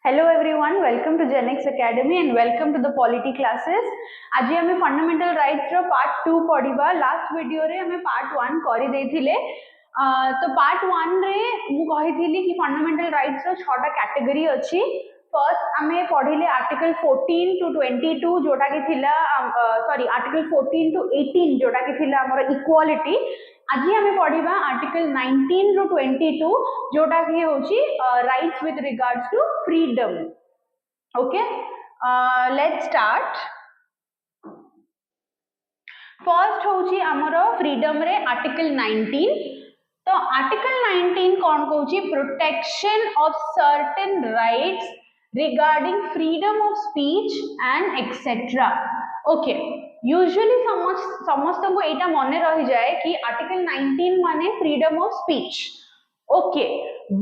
Hello everyone, welcome to Genex Academy and welcome to the Polity classes. आज हमें fundamental rights रो part 2 पढ़िबा. Last video रे हमें part 1 करि देथिले. तो पार्ट 1 रे मु कहिथिली कि फंडामेंटल राइट्स रो 6टा कैटेगरी अछि. फर्स्ट हमें पढ़िले आर्टिकल 14 टू 22 जोटा कि थिला सॉरी आर्टिकल 14 टू 18 जोटा कि थिला हमर इक्वालिटी. आज हमें पढ़िबा आर्टिकल 19 रो 22 जोटा कि होची rights with regards to freedom. Okay, let's start. First होची हमर फ्रीडम रे आर्टिकल 19. तो आर्टिकल 19 कौन कहूची? Protection of certain rights regarding freedom of speech and etcetera. Okay, usually समस्त को एटा मने रही जाए कि आर्टिकल 19 माने freedom of speech. Okay,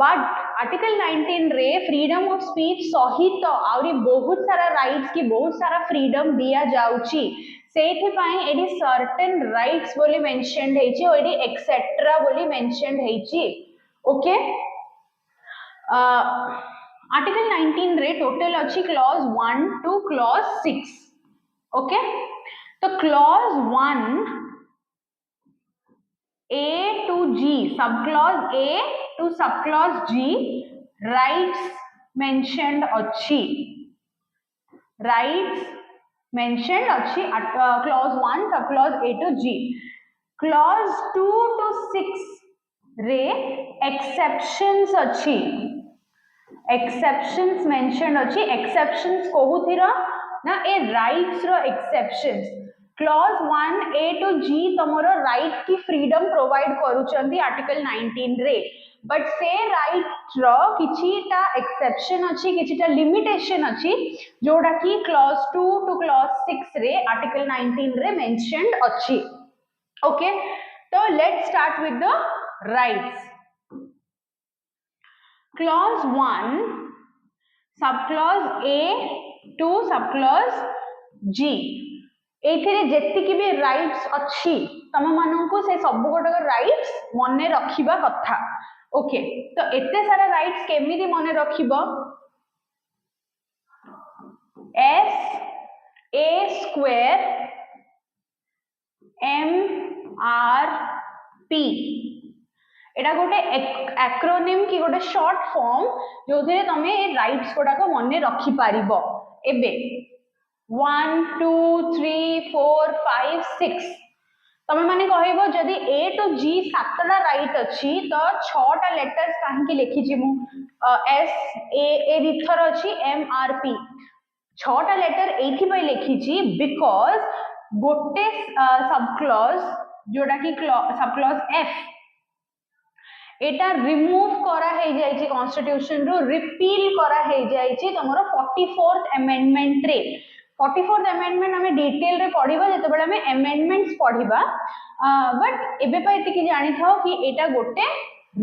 but article 19 रे फ्रीडम ऑफ स्पीच सहित आउरी बहुत सारा राइट्स की बहुत सारा फ्रीडम दिया जाउची. सेथि पई एडी सर्टेन राइट्स बोली मेंशनड हेची और एडी एक्सेट्रा बोली मेंशनड हेची. ओके, आर्टिकल 19 रे टोटल अछि क्लॉज 1 टू क्लॉज 6. ओके, तो clause 1 A to G, sub clause A to sub clause G, rights mentioned अच्छी. Rights mentioned अच्छी clause 1 sub clause A to G. Clause 2 to 6 रे exceptions अच्छी. Exceptions mentioned अच्छी. Exceptions कोहु थिरा ना ए rights रो exceptions. Clause 1 A to G तमरो राइट की फ्रीडम प्रोवाइड करूचंती आर्टिकल 19 रे. बट से राइट रो किछिटा एक्सेप्शन अछि, किछिटा लिमिटेशन अछि जोडा की क्लॉज 2 टू क्लॉज 6 रे आर्टिकल 19 रे मेंशनड अछि. ओके, तो let's start with the rights. Clause 1 sub clause A to sub clause G एथिरे जेतिकी भी राइट्स अच्छी तम माननकु से सब गोटक राइट्स मने रखिबा कथा. ओके, तो एते सारा राइट्स केमिति मने रखिबो? S A square M R P एटा गोटे एक्रोनिम की गोटे शॉर्ट फॉर्म जोथिरे तमे ए राइट्स गोटा को मने रखि पारिबो. एबे 1 2 3 4 5 6 तमे माने कहइबो जदी A to G 7टा राइट अछि तो 6टा लेटर्स काहे की लिखि छी मु S A रिथर अछि M R P 6टा लेटर एथि पय लिखि छी बिकॉज़ गोटे सब क्लॉज जोडा की सब क्लॉज F एटा रिमूव करा हे जाय छी कॉन्स्टिट्यूशन रो, रिपील करा हे जाय छी तमरो 44th अमेंडमेंट रे. 44th अमेंडमेंट हमें डिटेल रे पढ़िबा जते बेले हमें अमेंडमेंट्स पढ़िबा. बट एबे पय एति की जानि थाओ कि एटा गोटे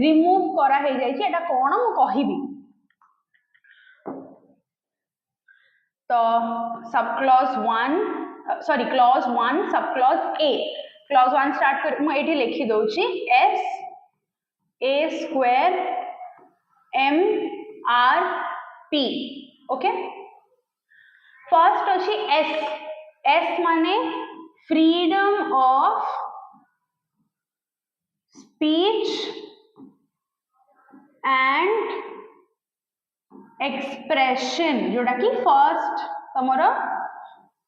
रिमूव करा हे जाय छी. एटा कोन मु कहिबी. तो sub clause 1 sorry clause 1 sub clause A. Clause 1 start कर मु एठी लिखि दउ छी S A square M R P. Okay, first अछि S. S माने freedom of speech and expression जोटा की फर्स्ट तमरो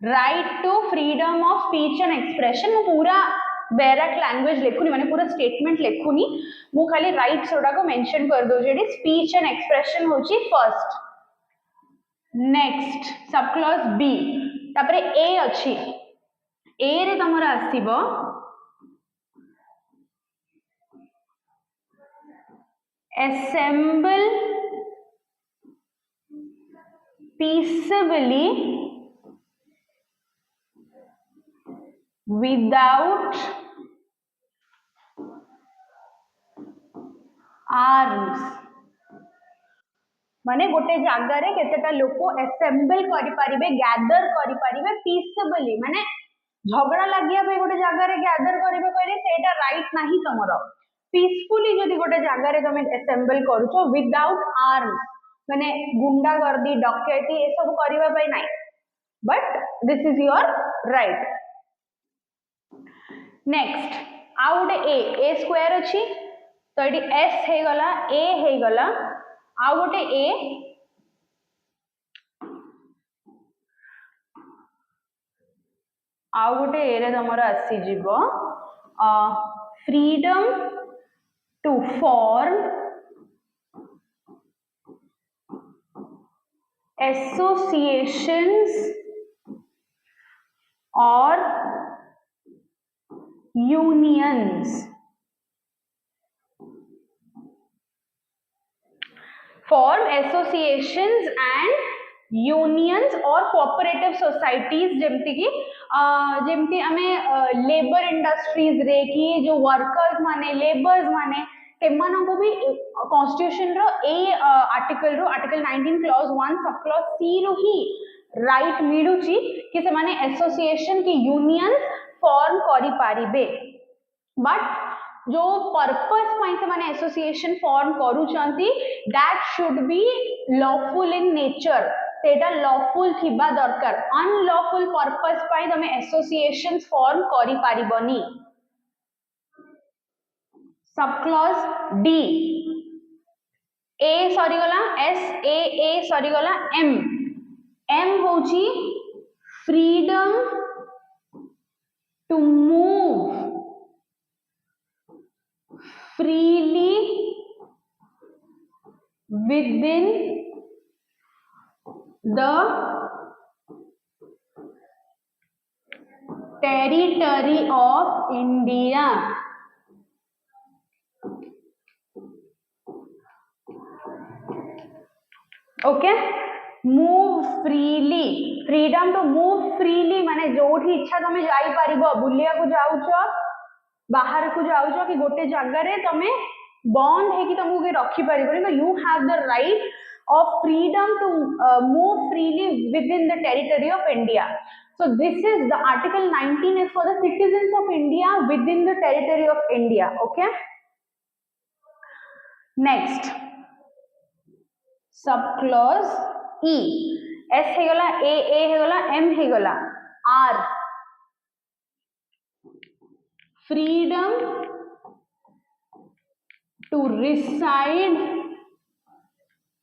right to freedom of speech and expression. मु पूरा बैरक लैंग्वेज लिखुनी माने पूरा स्टेटमेंट लिखुनी, मु खाली राइट्स जोटा को मेंशन कर दो जेडी स्पीच एंड एक्सप्रेशन होची first. Next sub clause B तापरे A अछि. A रे तमरा आसीबो assemble peaceably without arms. माने गोटे जागा रे केतेटा लोको असेंबल करि परिबे, गैदर करि परिबे पीसफुली. माने झगड़ा लागिया पे गोटे जागा रे गैदर करिबे कहले सेटा राइट नाही तमरो. पीसफुली जदी गोटे जागा रे तमे असेंबल करूछो विदाउट आर्म्स माने गुंडागर्दी डकैती ये सब करबा पई नाही, but this is your right. Next आउ गोटे ए स्क्वायर अछि तो ये एस हे गला ए हे गला आउ गोटे ए आउ गोटे ए रे तमर आसी जीवो freedom to form associations or unions, form associations and unions or cooperative societies जेमती की जेमती आमे लेबर इंडस्ट्रीज रे की जो वर्कर्स माने लेबर्स माने सेमानंको भी कॉन्स्टिट्यूशन रो ए आर्टिकल रो आर्टिकल 19 क्लॉज 1 सब क्लॉज सी रो ही राइट मिलुची कि से माने एसोसिएशन की यूनियन फॉर्म करि पारिबे, बट जो पर्पस पई से माने एसोसिएशन फॉर्म करूचंती that should be lawful in nature, सेटा लॉफुल थिबा दरकार। अनलॉफुल पर्पस पई तमे एसोसिएशन फॉर्म करि पारिबनी। Sub clause D A sorry गला एस ए सॉरी गला एम एम होची freedom to move freely within the territory of India. Okay, move freely, freedom to move freely माने जोठी इच्छा तमे जाई परिबो, बुलिया को जाउछो बाहर को जाउछो कि गोटे जगह रे तमे बॉन्ड है कि तुमको के रखी परिबो, तो you have the right of freedom to move freely within the territory of India. So this is the article 19 is for the citizens of India within the territory of India. Okay, next sub clause E S हे गला A हे गला M हे गला R freedom to reside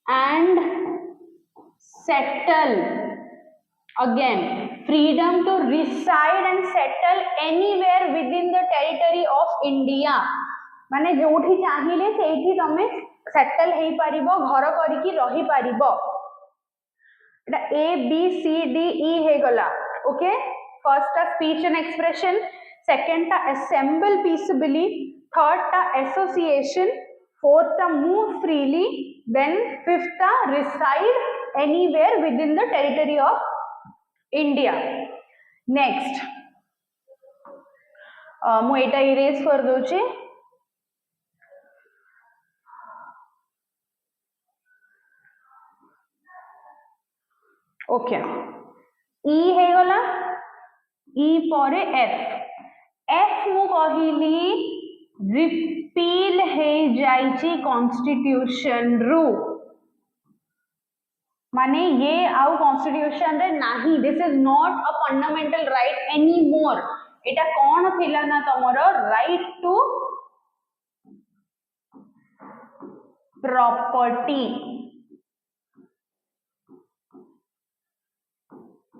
and settle, again freedom to reside and settle anywhere within the territory of India, माने जोठी चाहिले सेठी तमे settle हेई परिबो, घर करिकी रही परिबो। एटा A B C D E हे गला। ओके, फर्स्ट टा स्पीच एंड एक्सप्रेशन, सेकंड टा assemble peaceably, थर्ड टा association, fourth ta move freely, then fifth ta reside anywhere within the territory of India. Next मु एटा erase कर दोचे। Okay, E हे गला, E परे F मु कहिली repeal हे जाइची constitution रु, माने ये आउ कॉन्स्टिट्यूशन रे नाही, this is not a fundamental right any more. एटा कौन थिला ना तमरो right to property.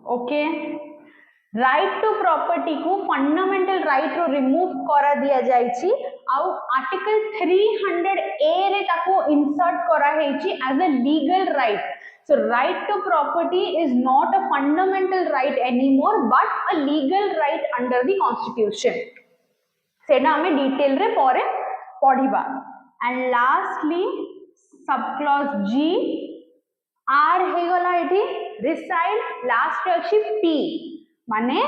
Okay, right to property को फंडामेंटल राइट रो रिमूव करा दिया जाइची, आउ आर्टिकल 300 ए रे ताको इंसर्ट करा हेची as a legal right. So right to property is not a fundamental right anymore but a legal right under the constitution. सेना हमें डिटेल रे परे पढ़िबा। And lastly सब clause G R हे गला एठी reside, last अछि P माने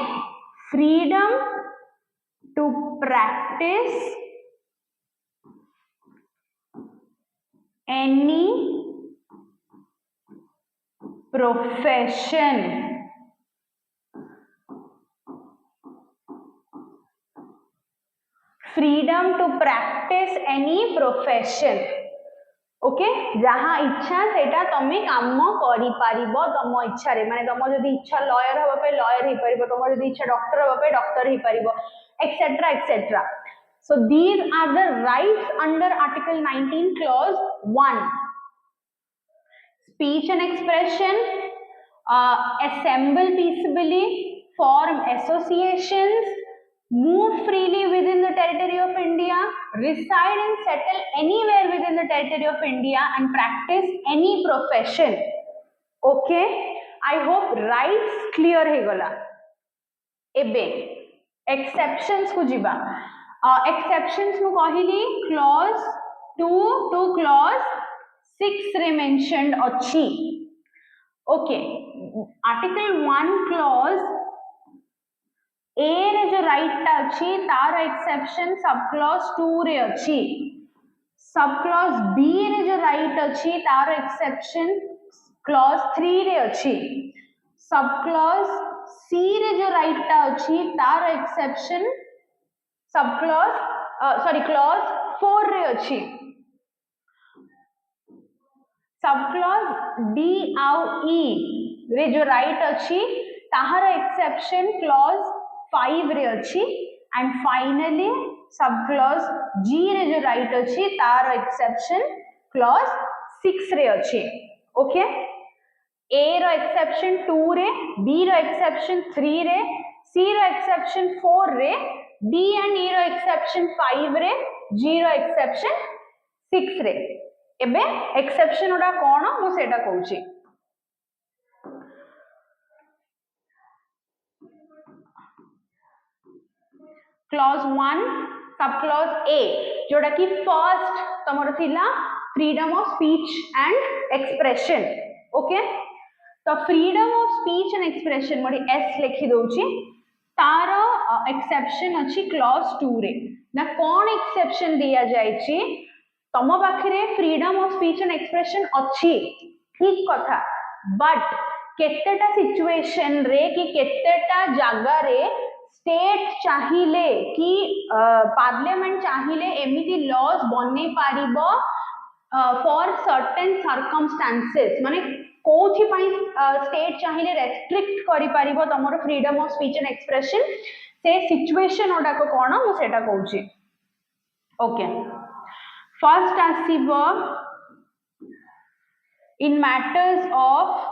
freedom to practice any profession, freedom to practice any profession। Okay जहाँ इच्छा सेटा तमे काम करि पारिबो तम इच्छा रे माने तम जदी इच्छा लॉयर हबा पे लॉयर हे पारिबो तम जदी इच्छा डॉक्टर हबा पे डॉक्टर हे पारिबो etcetera etcetera so these are the rights under article 19 clause 1 speech and expression assemble peaceably form associations move freely within the territory of India, reside and settle anywhere within the territory of India and practice any profession. Okay, I hope rights clear हे गला. एबे exceptions को जीवा. Exceptions को कहिली clause 2 to clause 6 रे mentioned अच्छी. Okay, article 1 clause ए रे जो right टा अछि तार एक्सेप्शन सब क्लॉज 2 रे अछि सब क्लॉज बी रे जो राइट अछि तार एक्सेप्शन क्लॉज 3 रे अछि सब क्लॉज सी रे जो राइट टा अछि तार exception sub clause sorry clause 4 रे अछि सब क्लॉज डी आउ ई रे जो राइट अछि ताहार एक्सेप्शन क्लॉज 5 रे अछि एंड फाइनली सब क्लॉज जी रे जो राइट अछि तार एक्सेप्शन क्लॉज 6 रे अछि ओके ए रो एक्सेप्शन 2 रे बी रो एक्सेप्शन 3 रे सी रो एक्सेप्शन 4 रे डी एंड ई रो एक्सेप्शन 5 रे जी रो एक्सेप्शन 6 रे एबे एक्सेप्शन ओडा कोन मु सेटा कहूची क्लॉज 1 सब क्लॉज ए जोड़ा कि फर्स्ट तमरो थिला freedom of speech and expression okay तो freedom of speech and expression मोडी एस लिखि दोची तार एक्सेप्शन अछि क्लॉज 2 रे ना कोन एक्सेप्शन दिया जायछि तम पाखरे freedom of speech and expression अछि ठीक कथा बट केतेटा सिचुएशन रे कि केतेटा जागा रे स्टेट चाहिए कि पार्लियामेंट चाहिए एमिति लॉज बनै पारिबो फॉर सर्टेन सर्कमस्टेंसेस माने कोथि पई स्टेट चाहिए रेस्ट्रिक्ट करि पारिबो तमरो freedom of speech and expression से सिचुएशन ओडा को कोन मु सेटा कहूची ओके फर्स्ट आसीबो in matters of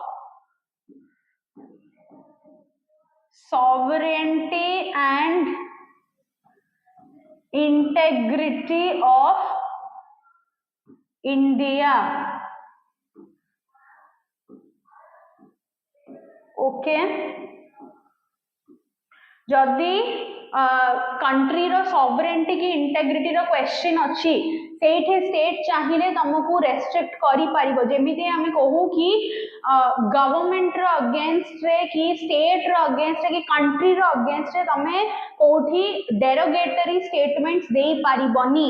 sovereignty and integrity of India okay जदि कंट्री रो सॉवरेनिटी की इंटेग्रिटी रो क्वेश्चन अछि सेठे स्टेट चाहिए तुमको रेस्ट्रिक्ट करि पारिबो जेमिति हमें कहू कि गवर्नमेंट रो अगेंस्ट रे कि स्टेट रो अगेंस्ट रे कि कंट्री रो अगेंस्ट रे तमे कोठी डेरोगेटरी स्टेटमेंट्स देई पारिबोनी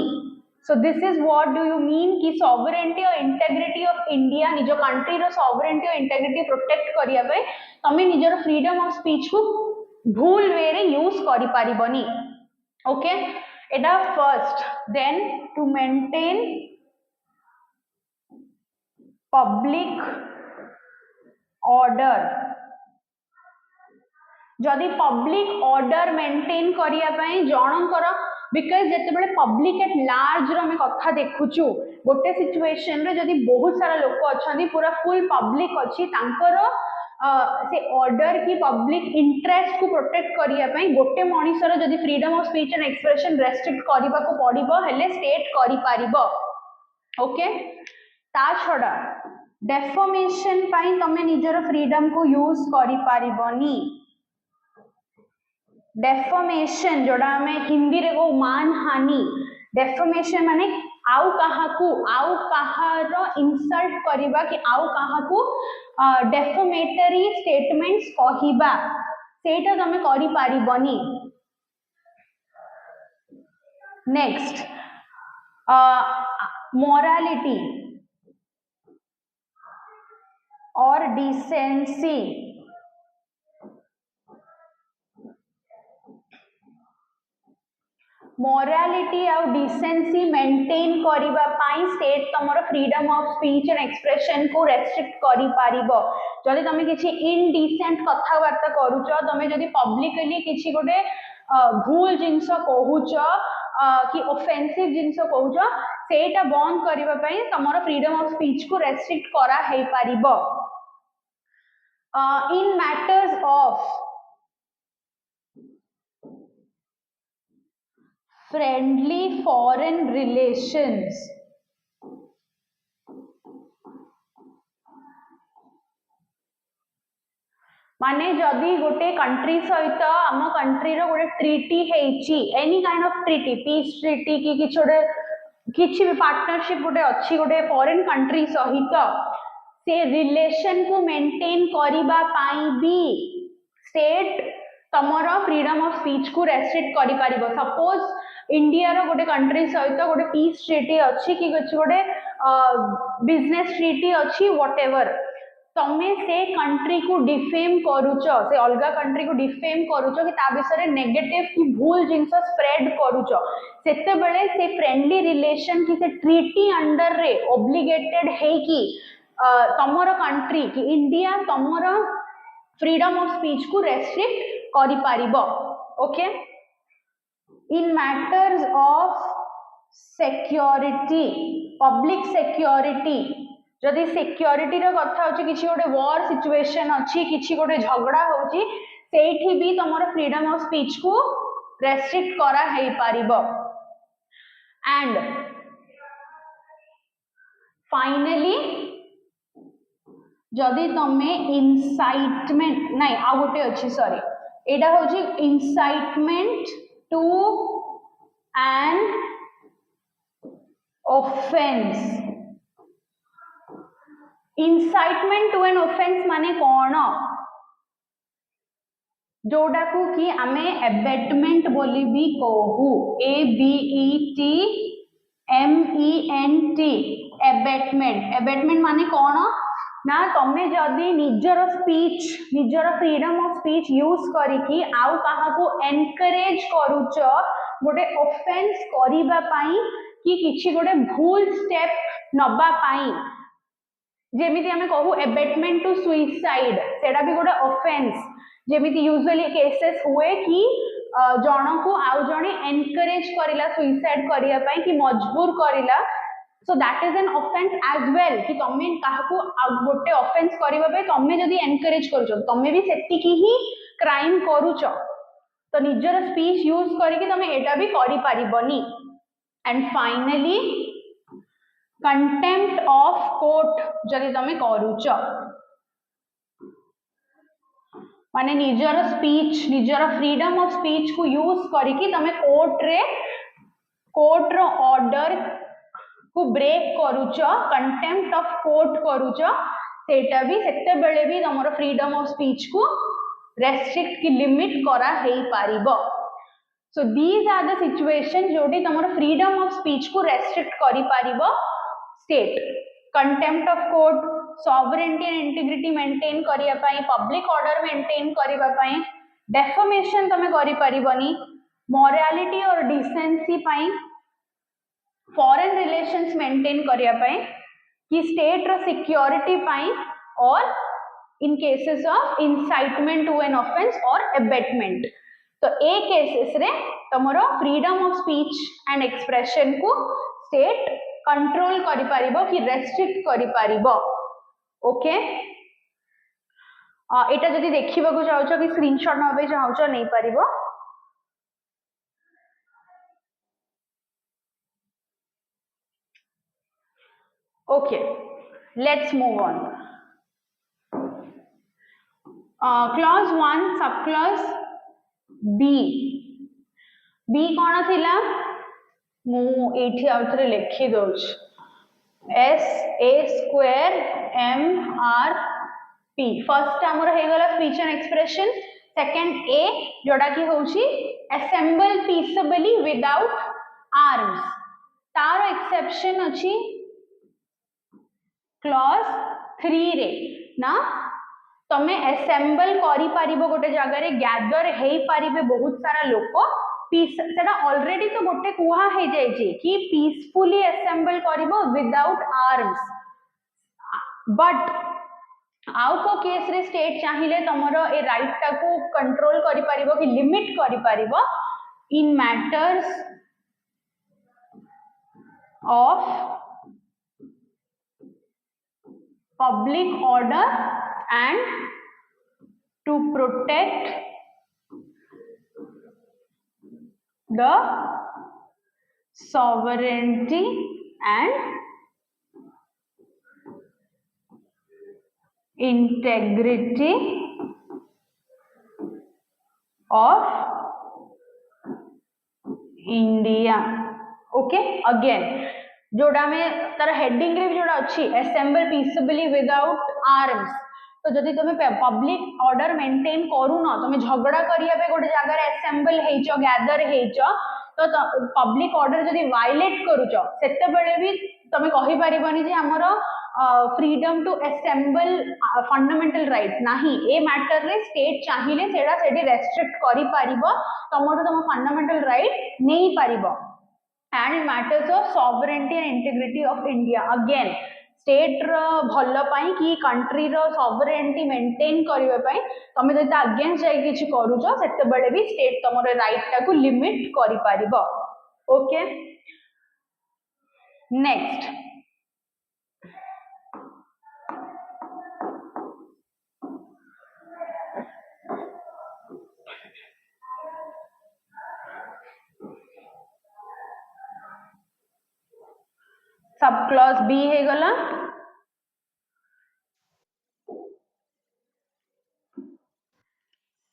so this is what do you mean कि sovereignty और integrity of India निजो कंट्री रो sovereignty और integrity प्रोटेक्ट करिया पे तमे निजर फ्रीडम ऑफ स्पीच को भूल वे रे यूज करि पारिबोनी ओके एटा first then to maintain public order जदि पब्लिक ऑर्डर मेंटेन करिया पई जनकर बिकॉज जते बेले पब्लिक एट लार्ज रो हमें कथा देखुचु गोटे सिचुएशन रे जदि बहुत सारा लोक अछंदी पूरा फुल पब्लिक अछि तांकर से ऑर्डर की पब्लिक इंटरेस्ट को प्रोटेक्ट करिया पई गोटे मनीषर जदि freedom of speech and expression restrict करिबा को पड़िबो हेले स्टेट करि पारिबो ओके ता छडा डेफर्मेशन पई तमे निजर फ्रीडम को यूज करि पारिबोनी डेफर्मेशन जोड़ा हमें हिंदी रे को मान हानि डेफर्मेशन माने आउ कहार इंसल्ट करिबा कि आउ कहाकू डेफर्मेटरी स्टेटमेंट्स कहिबा सेटा तमे करि पारिबोनी नेक्स्ट मोरालिटी और डिसेंसी मोरालिटी आ डिसेंसी मेंटेन करबा पाई स्टेट तमरो freedom of speech and expression को रेस्ट्रिक्ट करि पारिबो जदि तमे किछि इनडिसेंट कथा वार्ता करूछ तमे जदि पब्लिकली किछि गोटे भूल जिंस कहूछ कि ऑफेंसिव जिंस कहूछ सेटा बंद करबा पाई तमरो फ्रीडम ऑफ स्पीच को रेस्ट्रिक्ट करा हे पारिबो in matters of friendly foreign relations माने जदि गोटे कंट्री सहित आम कंट्री रो गोटे ट्रीटी हेची any kind of treaty peace treaty की किछि भी पार्टनरशिप गोटे अच्छी गोटे फॉरेन कंट्री सहित से रिलेशन को मेंटेन करिबा पाई भी स्टेट तमरो फ्रीडम ऑफ स्पीच को रेस्ट्रिक्ट करि पारिबो सपोज इंडिया रो गोटे कंट्री सहित गोटे पीस ट्रीटी अच्छी कि गोटे बिजनेस ट्रीटी अच्छी व्हाटएवर तमे से कंट्री को डिफेम करूच से अलगा कंट्री को डिफेम करूच कि ता विषय नेगेटिव की भूल जिंस स्प्रेड करूच सेते बेले से फ्रेंडली रिलेशन की से ट्रीटी अंडर रे ऑब्लिगेटेड है कि तमरो कंट्री कि इंडिया तमरो फ्रीडम ऑफ स्पीच को रेस्ट्रिक्ट करि पारिबो okay in matters of security public security जदि सिक्योरिटी रो कथा होची किछि गोटे वॉर सिचुएशन अछि किछि गोटे झगड़ा होची सेठी भी तमरो फ्रीडम ऑफ स्पीच को रेस्ट्रिक्ट करा हे पारिबो एंड फाइनली जदि तमे इनसाइटमेंट नहीं आ गोटे अछि सॉरी एडा होची incitement to an offence incitement to an offence माने कौन जोड़ा को कि आमे एबेटमेंट बोली भी कहू ABETMENT एबेटमेंट माने कौन ना तमे जदि निजर स्पीच निजर फ्रीडम ऑफ स्पीच यूज करिकी आउ काहा को एनकरेज करूच गोटे ऑफेंस करिबा पाई कि किछि गोटे भूल स्टेप नबा पाई जेमिति हमें कहू एबेटमेंट टू सुइसाइड सेटा भी गोटे ऑफेंस जेमिति यूजुअली केसेस हुए कि जण को आउ जणे एनकरेज करिला सुइसाइड करिया पाई कि मजबूर करिला so that is an offence as well कि तमे काहा को गोटे ऑफेंस करिबा पे तमे जदी एनकरेज करूछ तमे भी सेति की ही क्राइम करूछ तो निजर स्पीच यूज करके तमे एटा भी करि पारिबनी and finally contempt of court जदि तमे करूछ माने निजर स्पीच निजर फ्रीडम ऑफ स्पीच को यूज करके तमे कोर्ट रो ऑर्डर को ब्रेक करूछ कंटेम्प्ट ऑफ कोर्ट करूछ सेटा भी सेते बेले भी तमरो फ्रीडम ऑफ स्पीच को रेस्ट्रिक्ट की लिमिट करा हेई पारिबो so these are the situation जोटी तमरो फ्रीडम ऑफ स्पीच को रेस्ट्रिक्ट करि पारिबो state contempt of court sovereignty and integrity maintain करिया पाई पब्लिक ऑर्डर मेंटेन करिबा पाई डेफमेशन तमे करि पारिबनी मोरालिटी और डिसेंसी पाई फॉरेन रिलेशंस मेंटेन करिया पाई कि स्टेट रो सिक्योरिटी पाई और in cases of incitement to an offence और एबेटमेंट तो ए केसेस रे तमरो freedom of speech and expression को स्टेट कंट्रोल करि पारिबो कि रेस्ट्रिक्ट करि पारिबो ओके एटा जदि देखिबा को चाहौछ कि स्क्रीनशॉट नबे चाहौछ नै पारिबो okay let's move on clause 1 sub clause B कौन थिला मु एठी आउथरे लिखि दोछ SA² MRP फर्स्ट हमर हे गला speech and expression second A जोडा की होची असेंबल पीसफुली विदाउट आर्म्स तार एक्सेप्शन अछि क्लॉज 3 रे ना तमे असेंबल करि पारिबो गोटे जगह रे गैदर हेई पारिबे बहुत सारा लोक पीस सेटा ऑलरेडी तो गोटे कुहा हे जाय छी कि पीसफुली असेंबल करिवो विदाउट आर्म्स बट आउ को केस रे स्टेट चाहिए तमरो ए राइट टाको कंट्रोल करि परिबो कि लिमिट करि परिबो in matters of public order and to protect the sovereignty and integrity of India. Okay, again जोड़ा में तार हेडिंग रे जोड़ा अच्छी असेंबल पीसफुली विदाउट आर्म्स तो जदि तुम पब्लिक ऑर्डर मेंटेन करू न तुम झगड़ा करिया पे गोटे जगह असेंबल हेइचो गैदर हेइचो तो पब्लिक ऑर्डर जदि वायलेट करूचो सेते बेले भी तुम कहि परिबनी जे हमरो freedom to assemble fundamental right नाही ए मैटर रे स्टेट चाहिए सेडा सेडी रेस्ट्रिक्ट करि परिबो तमरो तुम फंडामेंटल राइट नहीं परिबो and in matters of sovereignty and integrity of India again state रो भलो पाई कि कंट्री रो sovereignty maintain करिवे पाई तमे जति अगेंस्ट जाई किछि करूछो सेते बेले भी स्टेट तमरो राइट टा को लिमिट करि परिबो okay next sub clause B है गला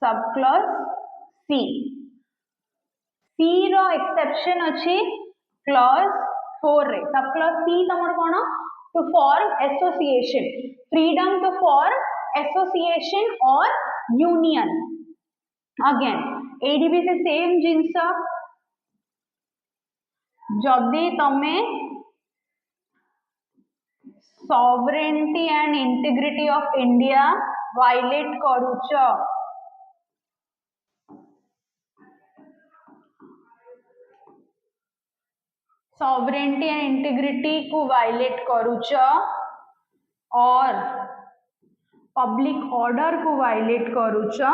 सब क्लॉज सी सी रो एक्सेप्शन अछि क्लॉज 4 रे सब क्लॉज सी तमर कोन to form association freedom to form association और यूनियन अगेन एडीबी से सेम जिंस जदि तमे sovereignty and integrity of India violate करूचो sovereignty and integrity को violate करूचो और public order को violate करूचो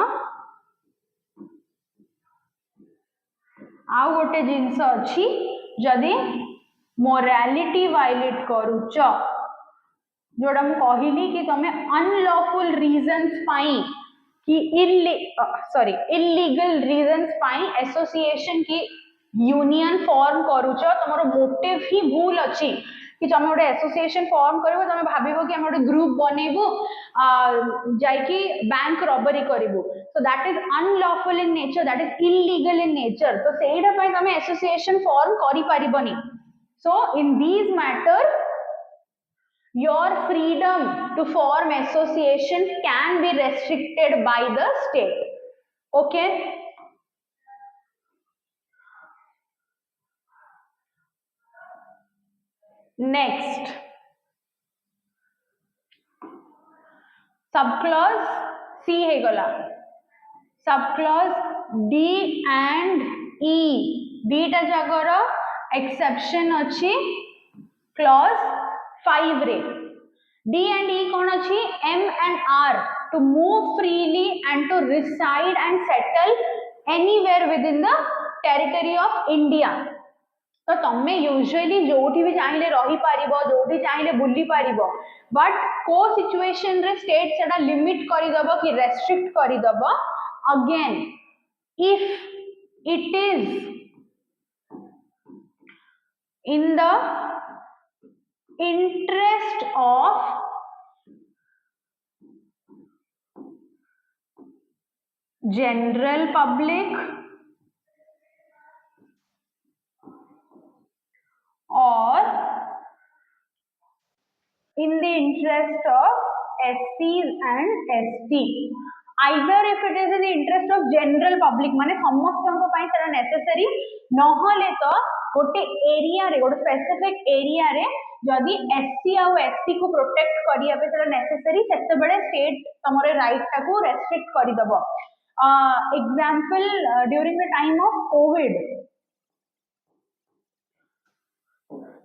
आउ गोटे जिंस अछि जदि morality violate करूचो जोड़ा मु कहली कि तमे अनलॉफुल रीजंस पाई कि इल्लीगल रीजंस पाई एसोसिएशन की यूनियन फॉर्म करूचो तमरो मोटिव ही भूल अछि कि तमे गोटे एसोसिएशन फॉर्म करबो तमे भाबिबो कि हम गोटे ग्रुप बनेबो जाय कि बैंक रॉबरी करबो so that is unlawful in nature that is illegal in nature तो सेइडा पई तमे एसोसिएशन फॉर्म करि परिबोनी so in these matter your freedom to form association can be restricted by the state okay next subclause C है गला subclause D and E D टा जगर exception अछि clause 5 रे D and E कौन अच्छी M and R to move freely and to reside and settle anywhere within the territory of India तो तमे यूजुअली जोठी भी चाहिए रही पारिबो जोठी चाहिए बुली पारिबो बट को सिचुएशन रे स्टेट सेटा लिमिट करि दबो कि रेस्ट्रिक्ट करि दबो again if it is in the interest of general public or in the interest of SCs and ST either if it is in the interest of general public माने समस्तों को पाई सेटा necessary नहले तो गोटे एरिया रे गोटे स्पेसिफिक एरिया रे जदि एससी आ एसटी को प्रोटेक्ट करिया पे सेटा नेसेसरी सेते बेले स्टेट तमरे राइट टा को रेस्ट्रिक्ट करि दबो example during the time of COVID.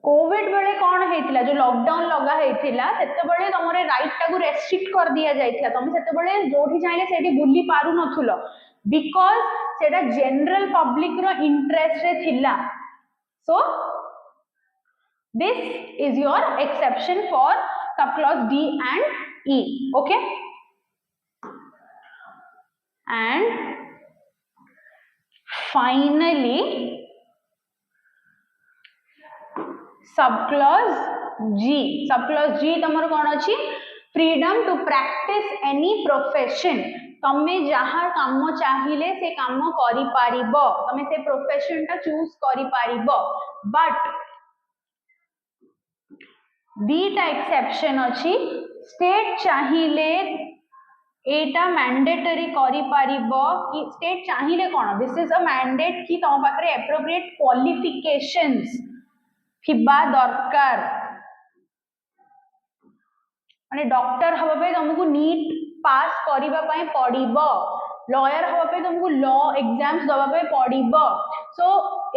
Covid बेले कौन हेतिला जो लॉकडाउन लगा हेतिला सेते बेले तमरे राइट टाकू रेस्ट्रिक्ट कर दिया जायतिला तमे सेते बेले जोठी चाहिले सेठी बुली पारु नथुलो बिकॉज सेटा जनरल पब्लिक रो इंटरेस्ट रे थिला सो this is your exception for subclause D and E. Okay, and finally subclause G तमर कौन अछि freedom to practice any profession तमे जहाँ काम चाहिए से काम करि पारिबो तमे से प्रोफेशन टा चूज करि पारिबो बट दीटा एक्सेप्शन अछि स्टेट चाहिए एटा मैंडेटरी करि पारिबो कि स्टेट चाहिए cone this is a mandate कि तम पाखरे एप्रोप्रिएट क्वालिफिकेशंस थिबा दरकार माने डॉक्टर हबा पे तुमको नीट पास करिबा पई पड़िबो लॉयर हबा पे तुमको लॉ एग्जाम्स दबा पे पड़िबो सो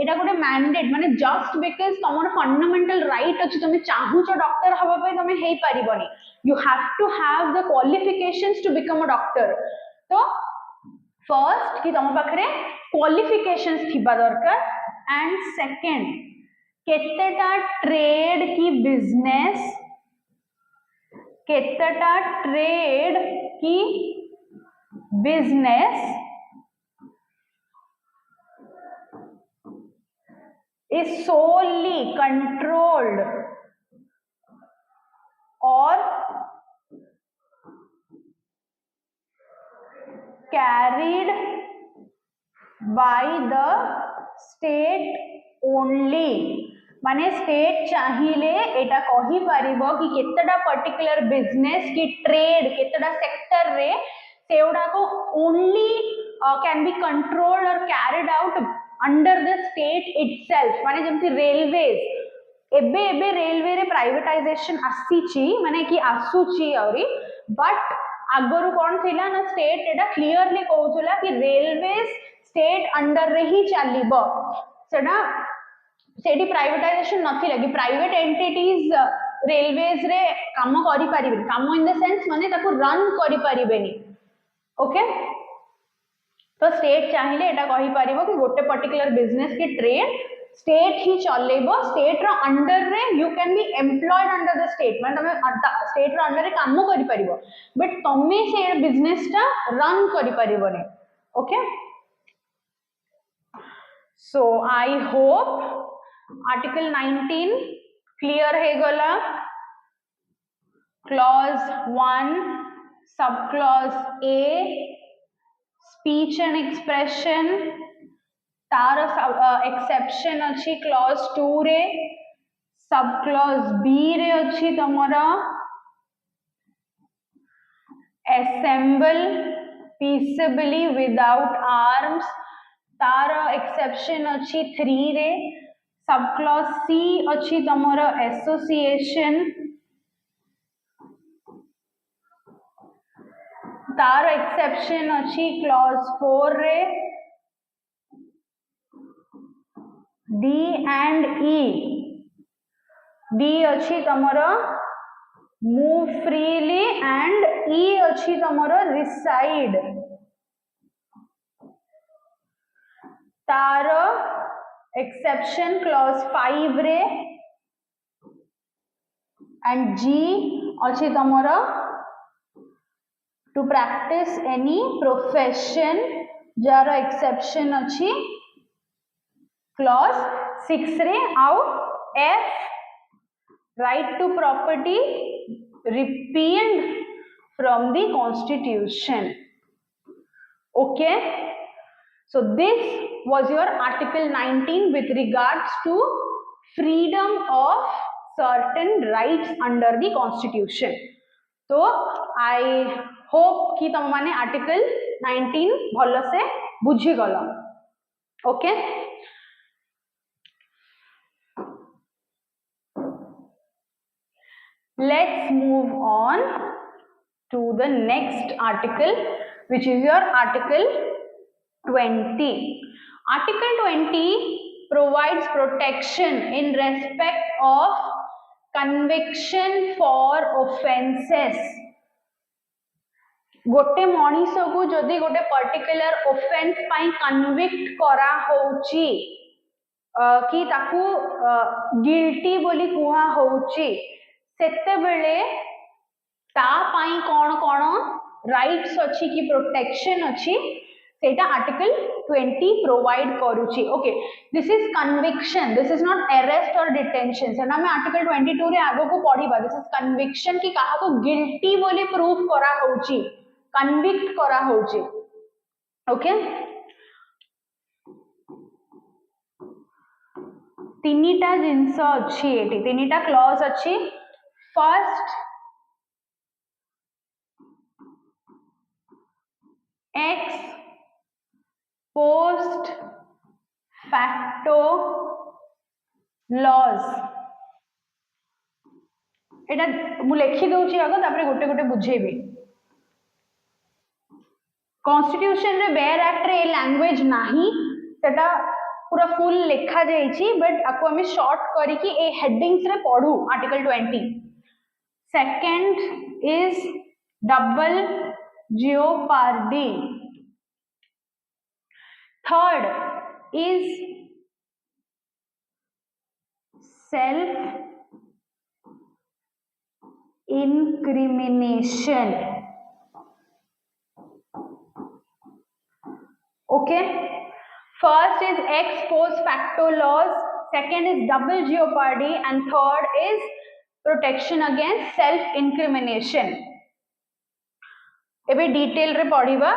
एटा गोटे मैंडेट माने जस्ट बिकॉज़ तमर फंडामेंटल राइट अछि तुम चाहू छ डॉक्टर हबा पे तुम हेई पारिबोनी you have to have the qualifications to become a doctor तो फर्स्ट कि तम पाखरे क्वालिफिकेशंस थिबा दरकार एंड सेकंड केतेटा ट्रेड की बिजनेस केतेटा ट्रेड की business is solely controlled or carried by the state only माने स्टेट चाहिए एटा कहि पारिबो कि केतेटा पर्टिकुलर बिजनेस की ट्रेड केतेटा सेक्टर रे सेउडा को ओनली कैन बी कंट्रोल्ड और carried out under the state itself माने जेमति रेलवेज एबे एबे रेलवे रे प्राइवेटाइजेशन आसीची माने कि आसुची औरी बट आगरु कोन थिला ना स्टेट एटा क्लियरली कहउतला कि रेलवेज स्टेट अंडर रे ही चलीबो सेडा सेडी प्राइवेटाइजेशन नथिला कि प्राइवेट एंटिटीज रेलवेज रे काम करि परिबे काम इन द सेंस माने ताको रन करि परिबेनी ओके तो स्टेट चाहिए एटा कहि परिबो कि गोटे पर्टिकुलर बिजनेस की ट्रेड स्टेट ही चलेबो स्टेट रो अंडर रे you can be employed under the state माने तमे स्टेट रो अंडर रे काम करि परिबो बट तमे से बिजनेस टा रन करि परिबोनी okay so I hope article 19 clear है गला clause 1 sub clause A speech and expression तार एक्सेप्शन अच्छी क्लॉज 2 रे सब क्लॉज बी रे अच्छी तमरा assemble peaceably without arms तार एक्सेप्शन अच्छी 3 रे सब क्लॉज सी अच्छी तमरा एसोसिएशन तार एक्सेप्शन अच्छी क्लॉज 4 रे डी एंड ई डी अच्छी तमरा मूव फ्रीली एंड ई अच्छी तमरा रिसाइड तार एक्सेप्शन क्लॉज 5 रे एंड जी अच्छी तमरा टू प्रैक्टिस एनी प्रोफेशन जार एक्सेप्शन अच्छी क्लॉज 6 रे आउ F right to property repealed from the constitution okay so this was your article 19 with regards to freedom of certain rights under the constitution so I hope कि तुम माने article 19 भलो से बुझी गलो okay let's move on to the next article, which is your Article 20. Article 20 provides protection in respect of conviction for offences. गोटे मनीष को जदि गोटे पर्टिकुलर ऑफेंस पाई कन्विक्ट करा होची कि ताकू गिल्टी बोली कुहा होची सेते बेले ता पाई कोन कोन राइट्स अछि कि प्रोटेक्शन अछि सेटा आर्टिकल 20 प्रोवाइड करूची. Okay, this is conviction, this is not arrest और डिटेंशन. सेना में आर्टिकल 22 रे आगो को पढिबा. दिस इज कन्विक्शन कि काहा को गिल्टी बोली प्रूफ करा होची, कन्विक्ट करा होची. ओके, तीनिटा जिंस अछि एटी, तीनिटा क्लॉज अछि. First ex post facto laws. एटा मु लिखि दउची आगो तापरे गोटे गोटे बुझेबी. कॉन्स्टिट्यूशन रे बेयर एक्ट रे लैंग्वेज नाही, सेटा पूरा फुल लिखा जाइछि, बट आपको हमें शॉर्ट करी कि ए हेडिंग्स रे पढू article 20. Second is double jeopardy. Third is self incrimination. Okay, first is ex post facto laws, second is double jeopardy, and third is protection against self incrimination. एबे detail रे पढ़िबा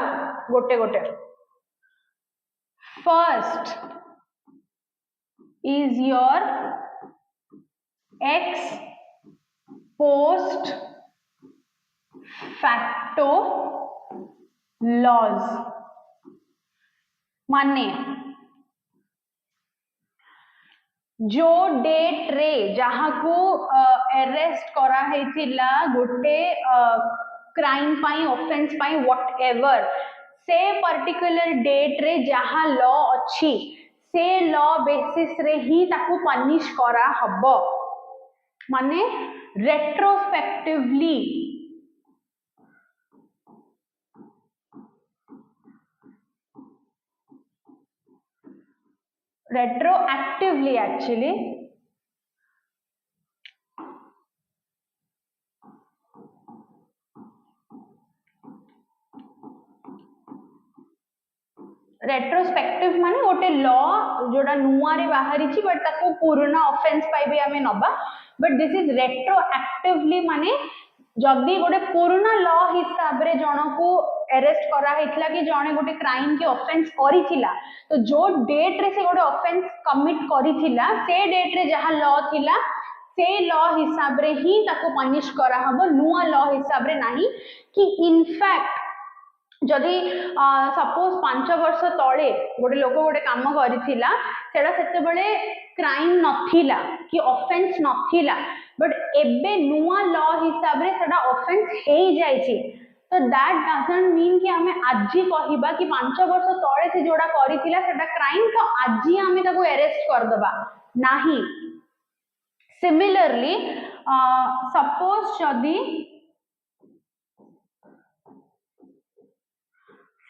गोटे गोटे. First is your ex post facto laws. माने जो date रे जहाँ को अरेस्ट करा हेतिला गोटे क्राइम पाई ऑफेंस पाई व्हाटएवर, से पर्टिकुलर डेट रे जहाँ लॉ अच्छी से लॉ बेसिस रे ही ताकू पनिश करा हबो. माने रेट्रोस्पेक्टिवली, retroactively actually, रेट्रोस्पेक्टिव माने गोटे लॉ जोड़ा नुआ रे बाहरी छी बट ताको पुराना ऑफेंस पाई भी हमें नबा. बट दिस इज रेट्रोएक्टिवली माने जदी गोटे पुराना लॉ हिसाब रे जण को अरेस्ट करा हेतला कि जणे गोटे क्राइम के ऑफेंस करिथिला, तो जो डेट रे से गोटे ऑफेंस कमिट करिथिला से डेट रे जहां लॉ थिला से लॉ हिसाब रे ही ताको पनिश करा हबो, नुआ लॉ हिसाब रे नाही. कि इनफैक्ट जदि सपोज 5 वर्ष तले गोटे लोक गोटे काम करिथिला सेटा सेते बेले क्राइम नथिला कि ऑफेंस नथिला, बट एबे नुआ लॉ हिसाब रे सेटा ऑफेंस हेई जायछि. तो दैट डजंट मीन कि हमें आजी कहिबा कि 5 वर्ष तले से जोड़ा करिथिला सेटा क्राइम, तो आजी हमें ताको अरेस्ट कर दबा नाही. सिमिलरली सपोज जदि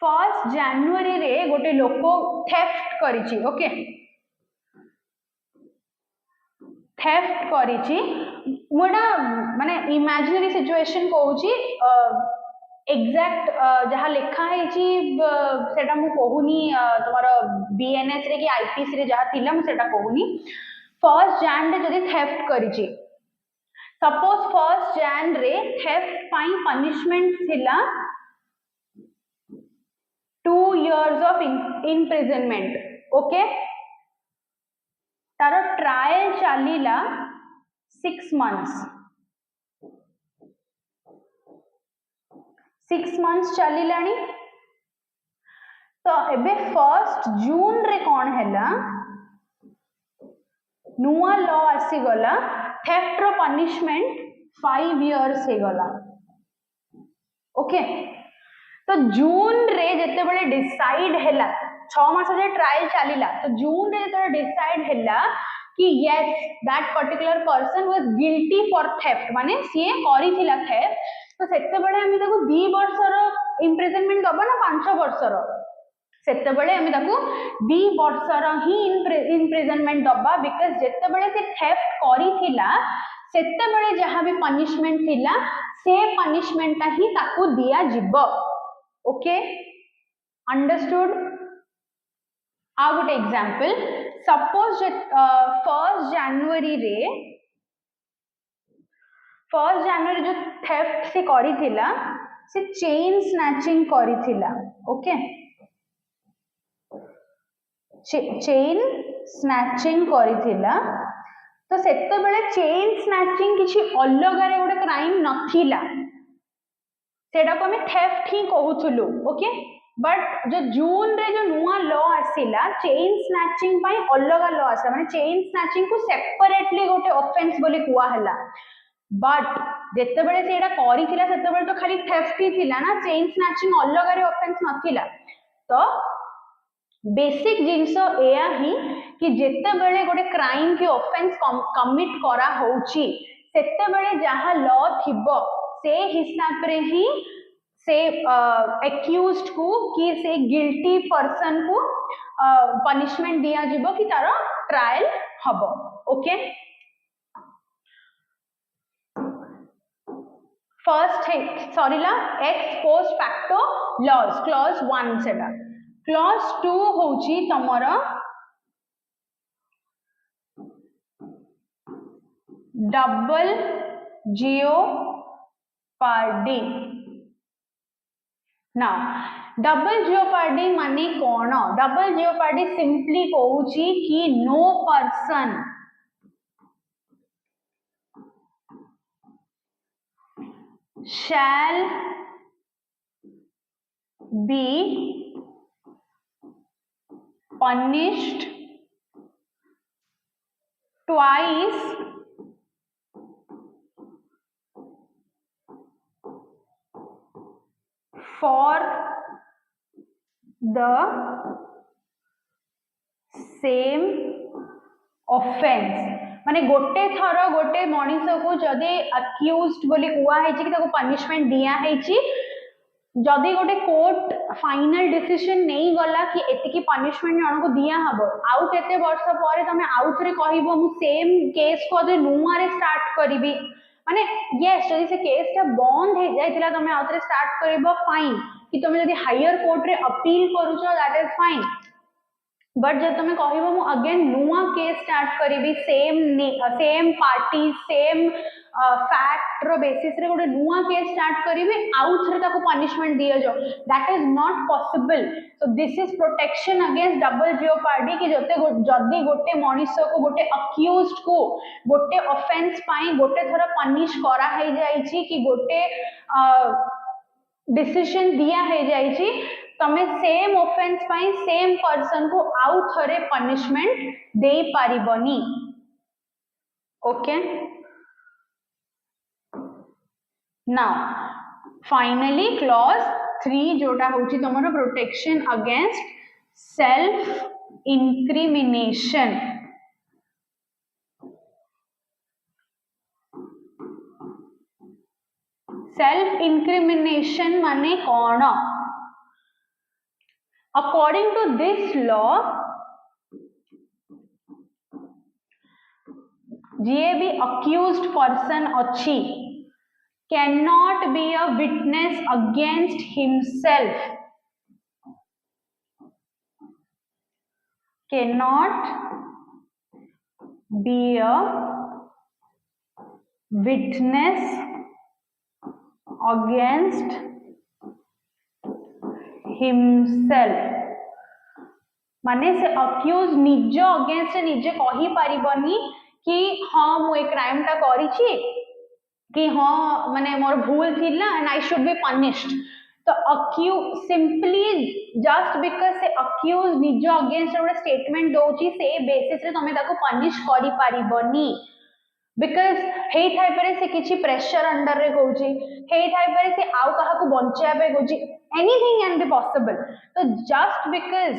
1 जनवरी रे गोटे लोक थेफ्ट करिछि, ओके थेफ्ट करिछि, मोडा माने इमेजिनरी सिचुएशन कहूची, एग्जैक्ट जहाँ लिखा है सेटा मु कहूनी तुम्हारा बीएनएस रे कि आईपीसी रे जहाँ थिला मु सेटा कहूनी. 1 जन रे जदि थेफ्ट करिछि, सपोज 1 जन रे थेफ्ट पाई पनिशमेंट थिला 2 years of imprisonment. ओके, तार ट्रायल चलीला 6 months, 6 months चलिलानी. तो एबे 1 जून रे कौन हैला नुआ लॉ आसी गला, थेफ्ट रो पनिशमेंट 5 years हे गला. ओके तो जून रे जेते बळे डिसाइड हैला 6 मास जे ट्रायल चलीला तो जून रे तो डिसाइड हैला कि yes that particular person was guilty for theft माने सीए करिथिला थेफ्ट तो सेते बळे हम ताको 2 वर्षर इम्प्रिजनमेंट दबा ना 5 वर्षर सेते बळे हम ताको 2 वर्षर ही इम्प्रिजनमेंट दबा बिकॉज़ जेते बळे से थेफ्ट करिथिला सेते बळे जहां भी पनिशमेंट थिला से पनिशमेंट ही ताको दिया जिवो ओके अंडरस्टूड आ गोटे एग्जांपल सपोज 1 जनवरी जो थेफ्ट से करिथिला से चेन स्नैचिंग करिथिला ओके चेन स्नैचिंग करिथिला तो सेते बेले चेन स्नैचिंग किछि अलग रे गोटे क्राइम नथिला सेटा को हमें थेफ्ट ही कहूथुलु ओके बट जो जून रे जो नुआ लॉ आसिला चेन स्नैचिंग पई अलग लॉ आसा माने चेन स्नैचिंग को सेपरेटली गोटे ऑफेंस बोली कुआ हला बट जेते बेले सेटा करिथिला सेते बेले तो खाली थेफ्ट ही थिला ना चेन स्नैचिंग अलग रे ऑफेंस नथिला तो बेसिक जिंस एया ही कि जेते बेले गोटे क्राइम की ऑफेंस कमिट करा होउची सेते बेले जहां लॉ थिबो से हिसाब रे ही से एक्यूज्ड को कि से गिल्टी पर्सन को पनिशमेंट दिया जिवो कि तारो ट्रायल हबो ओके फर्स्ट सॉरीला ex post facto laws clause 1 सेटा क्लॉज 2 होची तमरो double jeopardy now double jeopardy माने कोन डबल जियोपार्डी सिंपली कहूची कि no person shall be punished twice for the same offense माने गोटे थर गोटे मनीष को जदि अक्यूज्ड बोली कुआ है कि पनिशमेंट दिया है जदि गोटे कोर्ट फाइनल डिसीजन नहीं गला कि एतिकी पनिशमेंट जन को दिया हबो आउ केते वर्ष पर तमे आउ थरे कहबो मु सेम केस को जे नुआ रे स्टार्ट करिवि माने यस जदि से केस टा बंद हे जायतिला तमे आउ थरे स्टार्ट करबो फाइन कि तमे जदि हायर कोर्ट रे अपील करूछो दैट इज फाइन बट जब तुम्हें कहबो मु अगेन नुआ केस स्टार्ट करिवि सेम पार्टी सेम फैक्ट रो बेसिस रे गोटे नुआ केस स्टार्ट करिवि आउ थरे ताको पनिशमेंट दिया जो that is not possible so this is protection against double jeopardy कि जदि गोटे मनीष को गोटे अक्यूज्ड को गोटे ऑफेंस पाई गोटे थरा पनिश करा है जाईची कि गोटे डिसीजन दिया है जाईची तमे सेम ऑफेंस पाई सेम पर्सन को आउ थरे पनिशमेंट दे पारिबनी ओके नाउ फाइनली क्लॉज 3 जोटा होची तमरो protection against self incrimination self incrimination माने कोन according to this law जे भी accused person अच्छी cannot be a witness against himself cannot be a witness against himself माने से अक्यूज निज अगेंस्ट निजे कहि परिबनी कि हाँ मु ए क्राइम टा करिछि कि हाँ माने मोर भूल थिला and I should be punished तो अक्यूज सिंपली जस्ट बिकॉज से अक्यूज निज अगेंस्ट गोटे स्टेटमेंट दोची से बेसिस रे तमे ताको पनिश करि परिबनी बिकज हे थाई पारे से किछि प्रेशर अंडर रे होउची, हे थाई पारे से आउ कहा को बंचाया पे होउची, एनीथिंग कैन बी पॉसिबल. तो जस्ट बिकज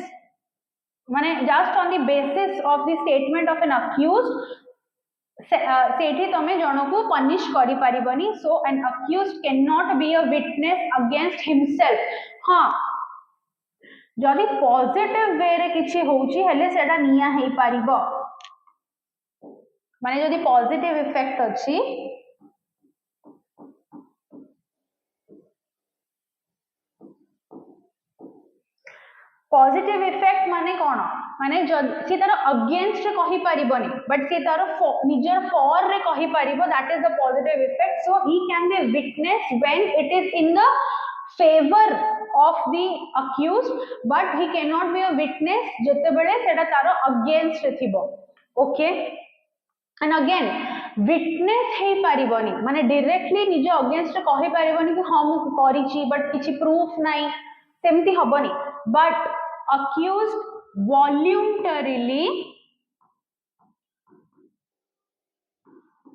माने just on the basis of the statement of an accused सेठी तमे जनकु पनिश करि परिबनी. So an accused can not be a witness against himself. हां, जदि पॉजिटिव वे रे किछि होउची हेले सेटा निया हे परिबो, माने जदि पॉजिटिव इफेक्ट अछि पॉजिटिव इफेक्ट माने कोन, माने सी तार अगेंस्ट कहि परिबनी बट सी तार निजर फॉर रे कहि परिबो, that is the positive effect. So he can be witness when it is in the favour of the accused, but he cannot be a witness jete bele seta taro against thibo. Okay, and again witness हे पारिबनी माने directly निज against कहि पारिबनी कि हां मु करिछि but किछि proof नाही, सेमति हबनी. But accused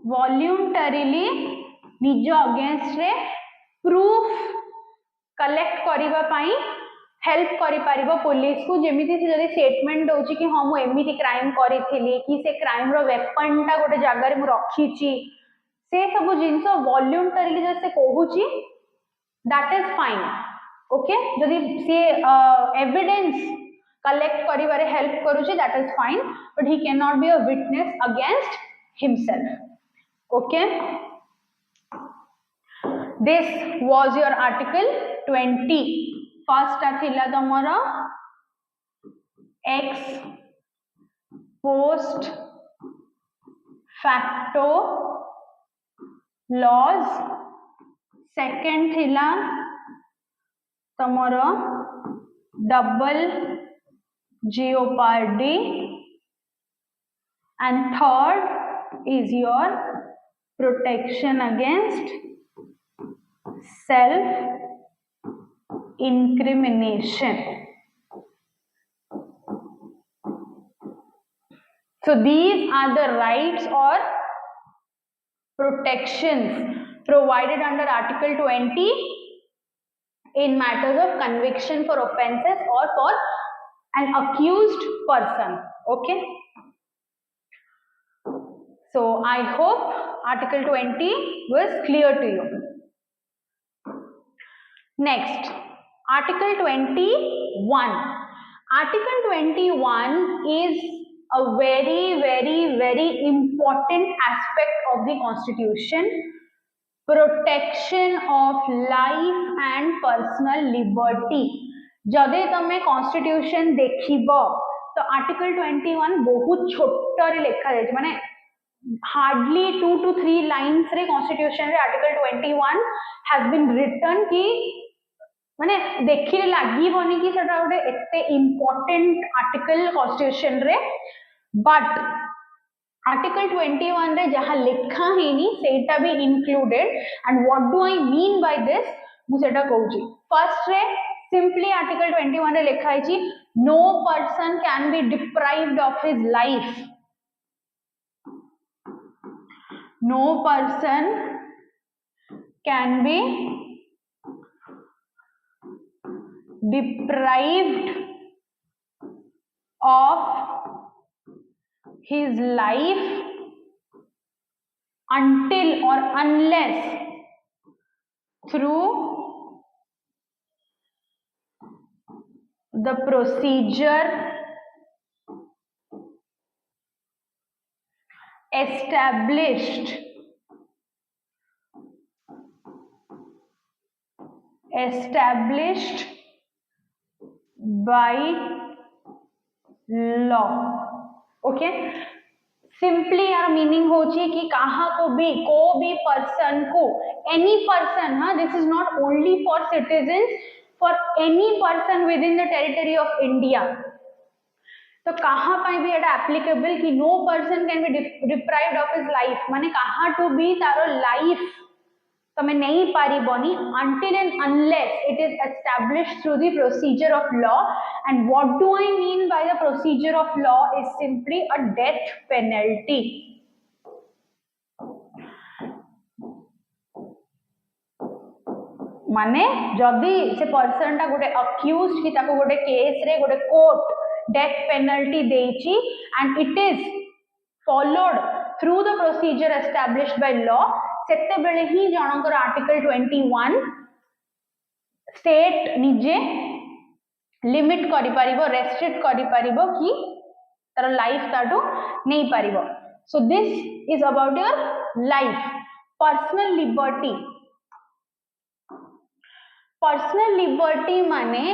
voluntarily निज against रे प्रूफ कलेक्ट करिबा पई हेल्प करि परिबो पुलिस को. जेमिति से जदि स्टेटमेंट दोछि कि हां मु एमिति क्राइम करिथिली कि से क्राइम रो वेपन टा गोटे जगह रे मु रखिछि, से सब जिंस वॉलंटरीली जसे कहूछि दैट इज फाइन. ओके, जदि से एविडेंस कलेक्ट करिबारे हेल्प करूछि that is fine, but he can not be a witness against himself. Okay, this was your article 20. first थिला तमरा ex post facto laws, second थिला तमरा double jeopardy, and third is your protection against self incrimination. So these are the rights or protections provided under article 20 in matters of conviction for offences or for an accused person. Okay, so I hope article 20 was clear to you. Next, article 21. Article 21 is a very important aspect of the constitution. Protection of life and personal liberty. जदे तमे constitution देखिबो तो article 21 बहुत छोटा रे लिखा जाय, माने hardly 2 to 3 lines रे constitution रे article 21 has been written कि माने देखिले लागिबोनी कि सेटा गोटे एते इंपोर्टेंट आर्टिकल कॉन्स्टिट्यूशन रे. बट आर्टिकल 21 रे जहा लिखा हेनी सेटा भी included. And what do I mean by this, मु सेटा कहूची. फर्स्ट रे सिंपली आर्टिकल 21 रे लिखा है जी no person can be deprived of his life. No person can be deprived of his life until or unless through the procedure established by law. Okay, simply यार meaning होची कि कहा को भी पर्सन को, एनी पर्सन, हाँ, this is not only for citizens, for any person within the territory of India. तो कहा पाई भी एटा एप्लीकेबल कि no person can be deprived of his life, माने कहा टू बी तारो लाइफ तमे नहीं पारिबनी until and unless it is established through the procedure of law. And what do I mean by the procedure of law is simply a death penalty. माने जदि से person टा गोटे accused कि ताको गोटे केस रे गोटे कोर्ट डेथ पेनल्टी देची and it is followed through the procedure established by law सेते बेले ही जनकर आर्टिकल 21 स्टेट निजे लिमिट करि परिबो रेस्ट्रिक्ट करि परिबो कि तार लाइफ ताटो नै परिबो so this is about your life personal liberty personal liberty माने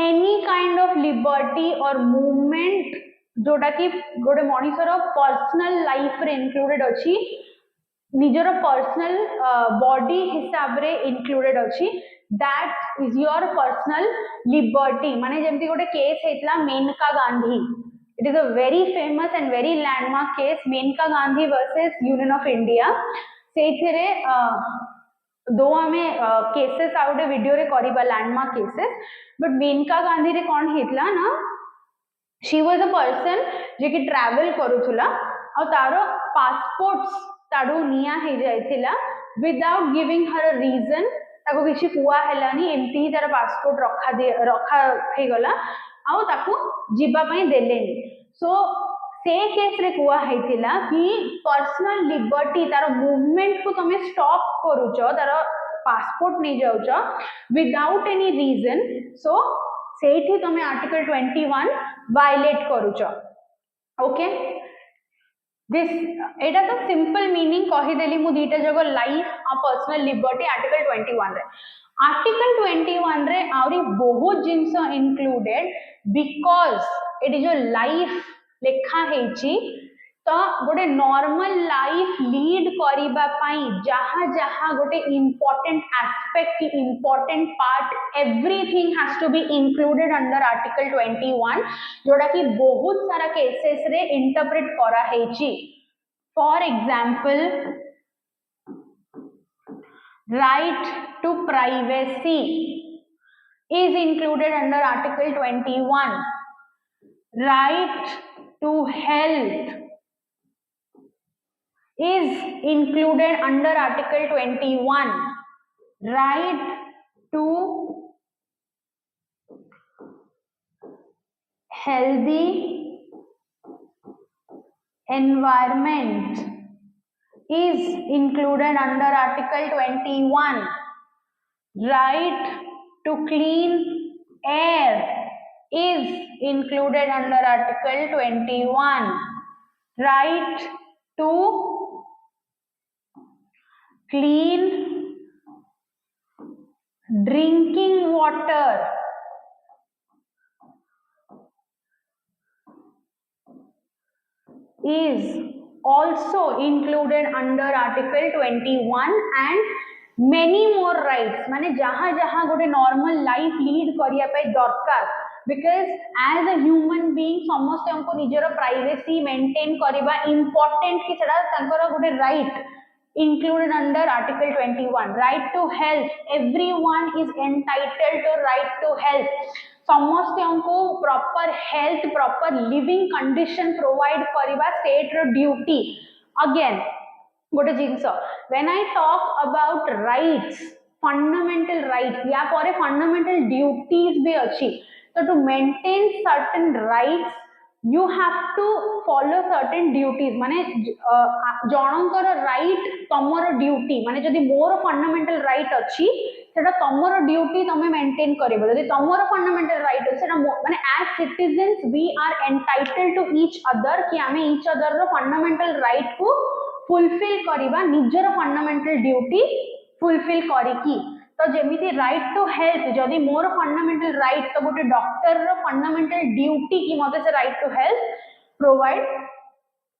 एनी काइंड ऑफ लिबर्टी और मूवमेंट जोटा कि गोटे मनीषर पर्सनल लाइफ रे इंक्लूडेड अछि निजर पर्सनल बॉडी हिसाब रे इंक्लूडेड अछि that is your personal liberty माने जेमती गोटे केस हेतला Maneka Gandhi it is a very famous and very landmark case Maneka Gandhi versus Union of India सेथिरे दो आमे केसेस आ गोटे वीडियो रे करिबा landmark cases but Maneka Gandhi रे कोन हेतला ना शी वाज अ पर्सन जे कि ट्रैवल करूथुला और तारो पासपोर्ट्स ताडू निया हे जायथिला without giving her a reason ताको किछि कुआ हेलानी एमती तार पासपोर्ट रखा हे गला आ ताको जिबा पई देलेनी सो से केस रे कुआ हेतिला कि पर्सनल लिबर्टी तार मूवमेंट को तमे स्टॉप करूचो तार पासपोर्ट नै जाउचो विदाउट एनी रीजन सो सेठी तमे आर्टिकल 21 वायलेट करूचो ओके दिस एटा तो सिंपल मीनिंग कहि देली मु दीटा जगह लाइफ आ पर्सनल लिबर्टी आर्टिकल 21 रे आर्टिकल 21 रे आउरी बहुत जिंस included because it is a life लेखा हेची तो गोटे नॉर्मल लाइफ लीड करिबा पाई जहा जहा गोटे इंपोर्टेंट एस्पेक्ट की important part everything has to be included under article 21 जोड़ा कि बहुत सारा केसेस रे इंटरप्रेट करा हेची for example right to privacy is included under article 21 right to health is included under article 21 right to healthy environment is included under article 21 right to clean air is included under article 21 right to clean drinking water is also included under article 21 and many more rights माने जहाँ जहाँ गोटे normal life lead करिया पे दरकार because as a human being समस्त हमको निजर प्राइवेसी मेंटेन करबा इंपोर्टेंट कि सेडा तांकर गोटे right included under article 21 right to health everyone is entitled to right to health समस्त हमको proper health proper living condition provide करबा स्टेट रो ड्यूटी अगेन गोटे जिंस when I talk about rights fundamental rights या पर फंडामेंटल ड्यूटीज भी अच्छी तो to maintain certain rights you have to follow certain duties माने जनकर राइट तमर ड्यूटी माने जदि मोर फंडामेंटल राइट अच्छी सेटा तमर ड्यूटी तमे मेंटेन करबो जदि तमर फंडामेंटल राइट अछि सेटा माने as citizens we are entitled to each other कि आमे ईच अदर रो फंडामेंटल राइट को फुलफिल करबा निजर फंडामेंटल ड्यूटी फुलफिल करिकी तो जेमिति राइट टू हेल्थ जदि मोर फंडामेंटल राइट तो गोटे डॉक्टर रो फंडामेंटल ड्यूटी कि मते से राइट टू हेल्थ प्रोवाइड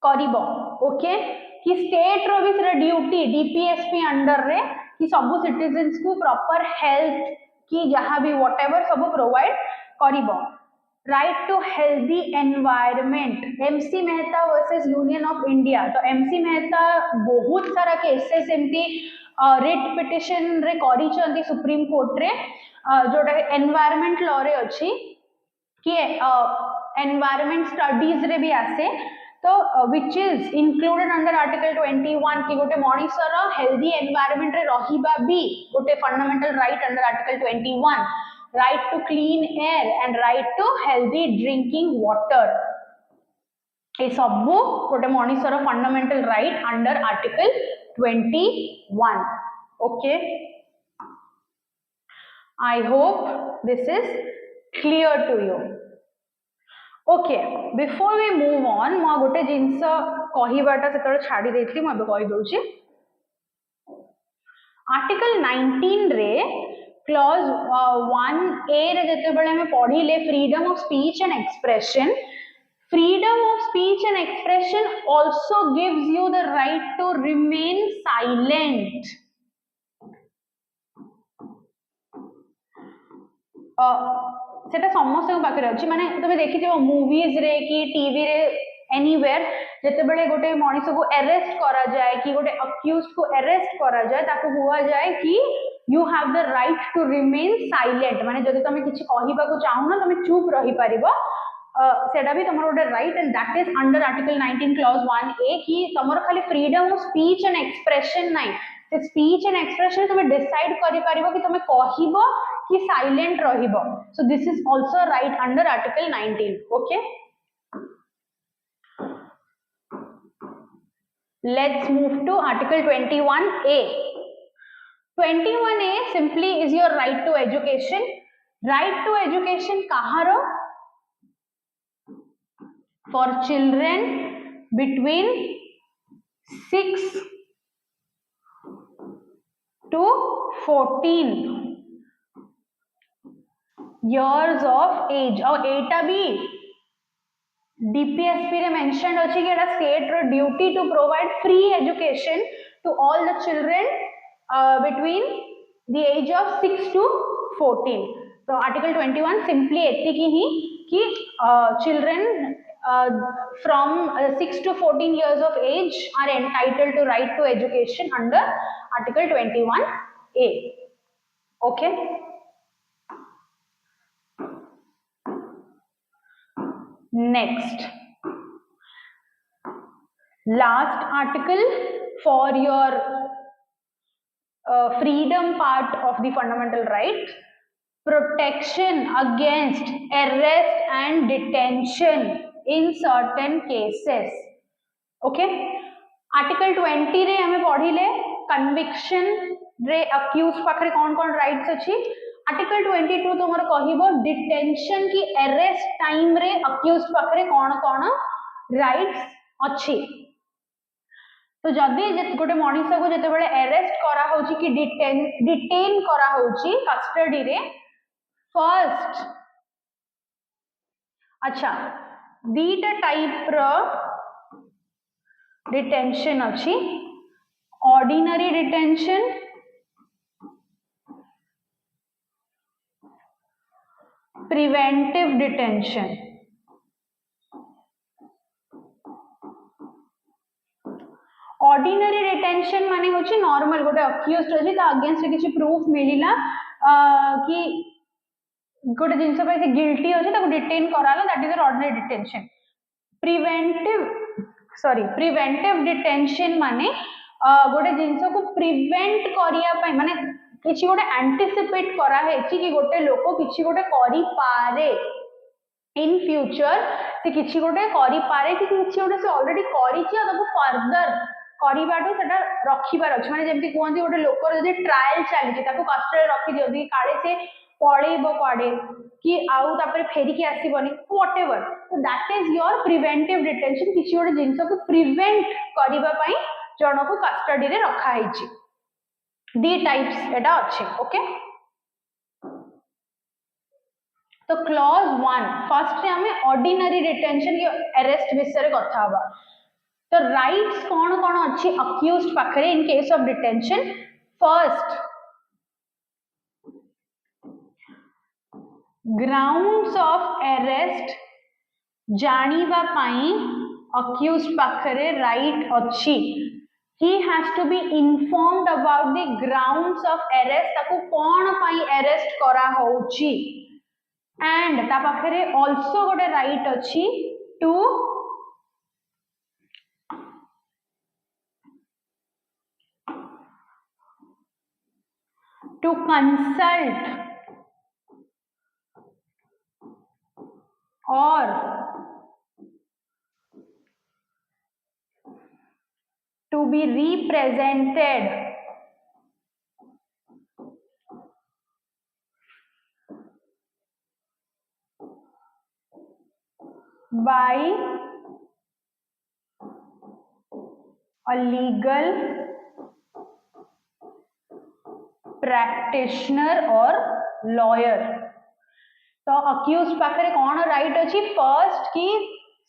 करिवो ओके कि स्टेट रो भी से ड्यूटी डीपीएसपी अंडर रे कि सब सिटीजन्स को प्रॉपर हेल्थ कि जहां भी व्हाटएवर सब प्रोवाइड करिवो right to healthy environment MC Mehta versus Union of India तो एमसी मेहता बहुत सारा केसेस एमती रिट पिटिशन रे करी सुप्रीम कोर्ट रे जोटा एनवायरनमेंट लॉ रे अच्छी कि एनवायरनमेंट स्टडीज रे भी आसे तो which is included under article 21 कि गोटे मनीषर healthy environment रे रहिबा भी गोटे fundamental right under article 21, right to clean air and right to healthy drinking water, ये सबू गोटे मनीषर fundamental right under article 21. Okay, I hope this is clear to you. Okay, before we move on, मैं गोटे जिनस कहिबाटा सेतळे छाडी देथली, मैं अबे कहि दउची. Article 19 रे क्लॉज 1A रे जेतेबेले हमें पढिले freedom of speech and expression, freedom of speech and expression also gives you the right to remain silent. सेटा समस्त पाखे अच्छी माने तुम देखी मूवीज रे कि टीवी रे एनीवेयर जेतेबेले गोटे मनीष को अरेस्ट करा जाए कि गोटे अक्यूज्ड को अरेस्ट करा जाए ताको हुआ जाए कि you have the right to remain silent, माने जदि तुम किछि कहिबा को चाहू ना तुम चुप रही परिबो, सेटा भी तुमर गोटे right and that is under article 19 clause 1A कि तुमर खाली freedom of speech and expression नाही, से स्पीच एंड एक्सप्रेशन तुम डिसाइड करि परिबो कि तुम कहिबो कि साइलेंट रहिबो. So this is also right under article 19. Okay, let's move to article 21A. 21A simply is your right to education. Right to education kaହାର? For children between 6 to 14 years of age. और एटा भी DPSP रे mention अछि कि एटा state रो duty to provide free education to all the children between the age of 6 to 14. So article 21 simply एतिकी ही कि children from 6 to 14 years of age are entitled to right to education under article 21A. Okay, next, last article for your freedom part of the fundamental right, protection against arrest and detention in certain cases. Okay, article 20 रे हमें पढ़िले conviction रे accused पाखरे कौन कौन rights अछि. article 22 तुमर कहिबो detention की arrest time रे accused पाखरे कौन कौन rights अछि. तो जदि गोटे मनीष को जेतेबेले अरेस्ट करा होची कि डिटेन करा होची कस्टडी रे, फर्स्ट अच्छा दीटा टाइप रो डिटेंशन अछि, ordinary detention, preventive detention. Ordinary detention माने होची नॉर्मल गोटे अक्यूज्ड अछि ता अगेंस्ट किछि प्रूफ मिलिला कि गोटे जिंस पे से गिल्टी अछि ताको डिटेन कराला, that is ordinary detention. Preventive detention माने गोटे जिंस को प्रिवेंट करिया पई माने किछि गोटे एंटिसिपेट करा है कि गोटे लोक किछि गोटे करि पारे इन फ्यूचर, से किछि गोटे करि पारे कि किछि गोटे से ऑलरेडी करि छि आ ताको फर्दर करिबाटो सेटा रखिबार अछि. माने जेमति कोहंती गोटे लोकर जदि ट्रायल चली छि ताको कस्टडी रखि दियो दि काळे से पळेबो काडे कि आउ तापर फेरी के आसीबनी whatever. So that is your preventive detention, किछि गोटे जिंस को प्रिवेंट करिबा पई जण को कस्टडी रे रखा है छि. दी टाइप्स एटा अछि. ओके, तो क्लॉज 1 फर्स्ट रे हमें ऑर्डिनरी डिटेंशन के अरेस्ट विषय कथा हबा. तो राइट्स कौन कौन अच्छी अक्यूज्ड पाखरे in case of detention. First, grounds of arrest जानिबा पाई अक्यूज्ड पाखरे राइट अच्छी. he has to be informed about the grounds of arrest, ताको कौन पाई अरेस्ट करा होची, and ता पाखरे also गोटे राइट अच्छी to to consult or to be represented by a legal practitioner or lawyer. तो अक्यूज पाखरे कौन राइट अच्छी फर्स्ट कि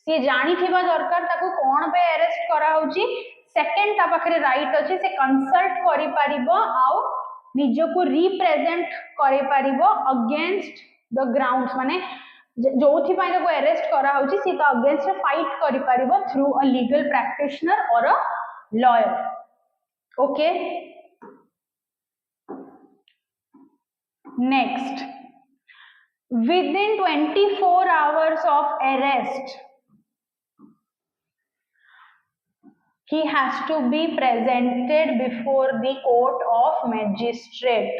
सी जानी थिबा दरकार ताको कौन पे अरेस्ट करा होची सेकंड ता पाखरे राइट अच्छी से कंसल्ट करि परिबो आउ निजो को रिप्रेजेंट करि परिबो अगेंस्ट द ग्राउंड्स माने जोथि पाई ताको अरेस्ट करा होची सी ता अगेंस्ट फाइट करि परिबो थ्रू अ लीगल प्रैक्टिशनर और a lawyer. Okay next, within 24 hours of arrest he has to be presented before the court of magistrate.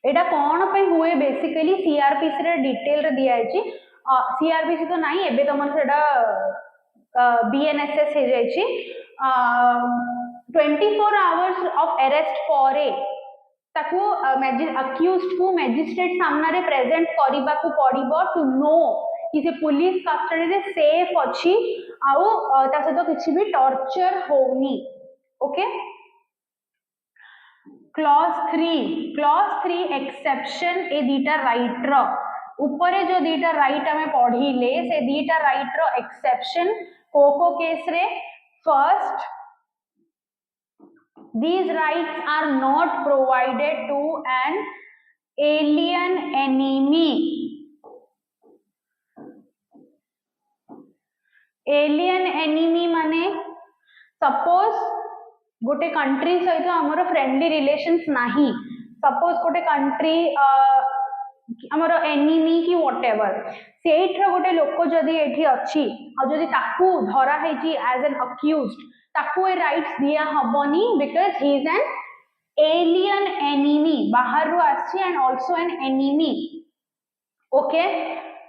एटा कौन पे हुए बेसिकली सीआरपीसी रे डिटेल रे दिया है. सीआरपीसी तो नहीं एबे तमन सेटा बीएनएसएस हे जायछि. 24 आवर्स ऑफ अरेस्ट परे ताकू अक्यूज्ड को मैजिस्ट्रेट सामना रे प्रेजेंट करिबा को पड़िबो टू नो कि से पुलिस कस्टडी रे सेफ अछि आउ ता सहित किछि भी टॉर्चर होनी. ओके क्लॉज 3 एक्सेप्शन ए दीटा राइट रो ऊपर जो दीटा राइट हमें पढ़िले से दीटा राइट रो एक्सेप्शन को केस रे first, these rights are not provided to an alien enemy. alien enemy माने सपोज गोटे कंट्री सहित हमर फ्रेंडली रिलेशंस नाही, सपोज गोटे कंट्री हमर एनिमी की व्हाटएवर सेठर गोटे लोक जदी एठी अछि आ जदी ताकू धरा हेची एज एन अक्यूज्ड ताकू ए राइट्स दिया हबनी because he is an alien enemy, बाहर रु आसी and also an enemy. Okay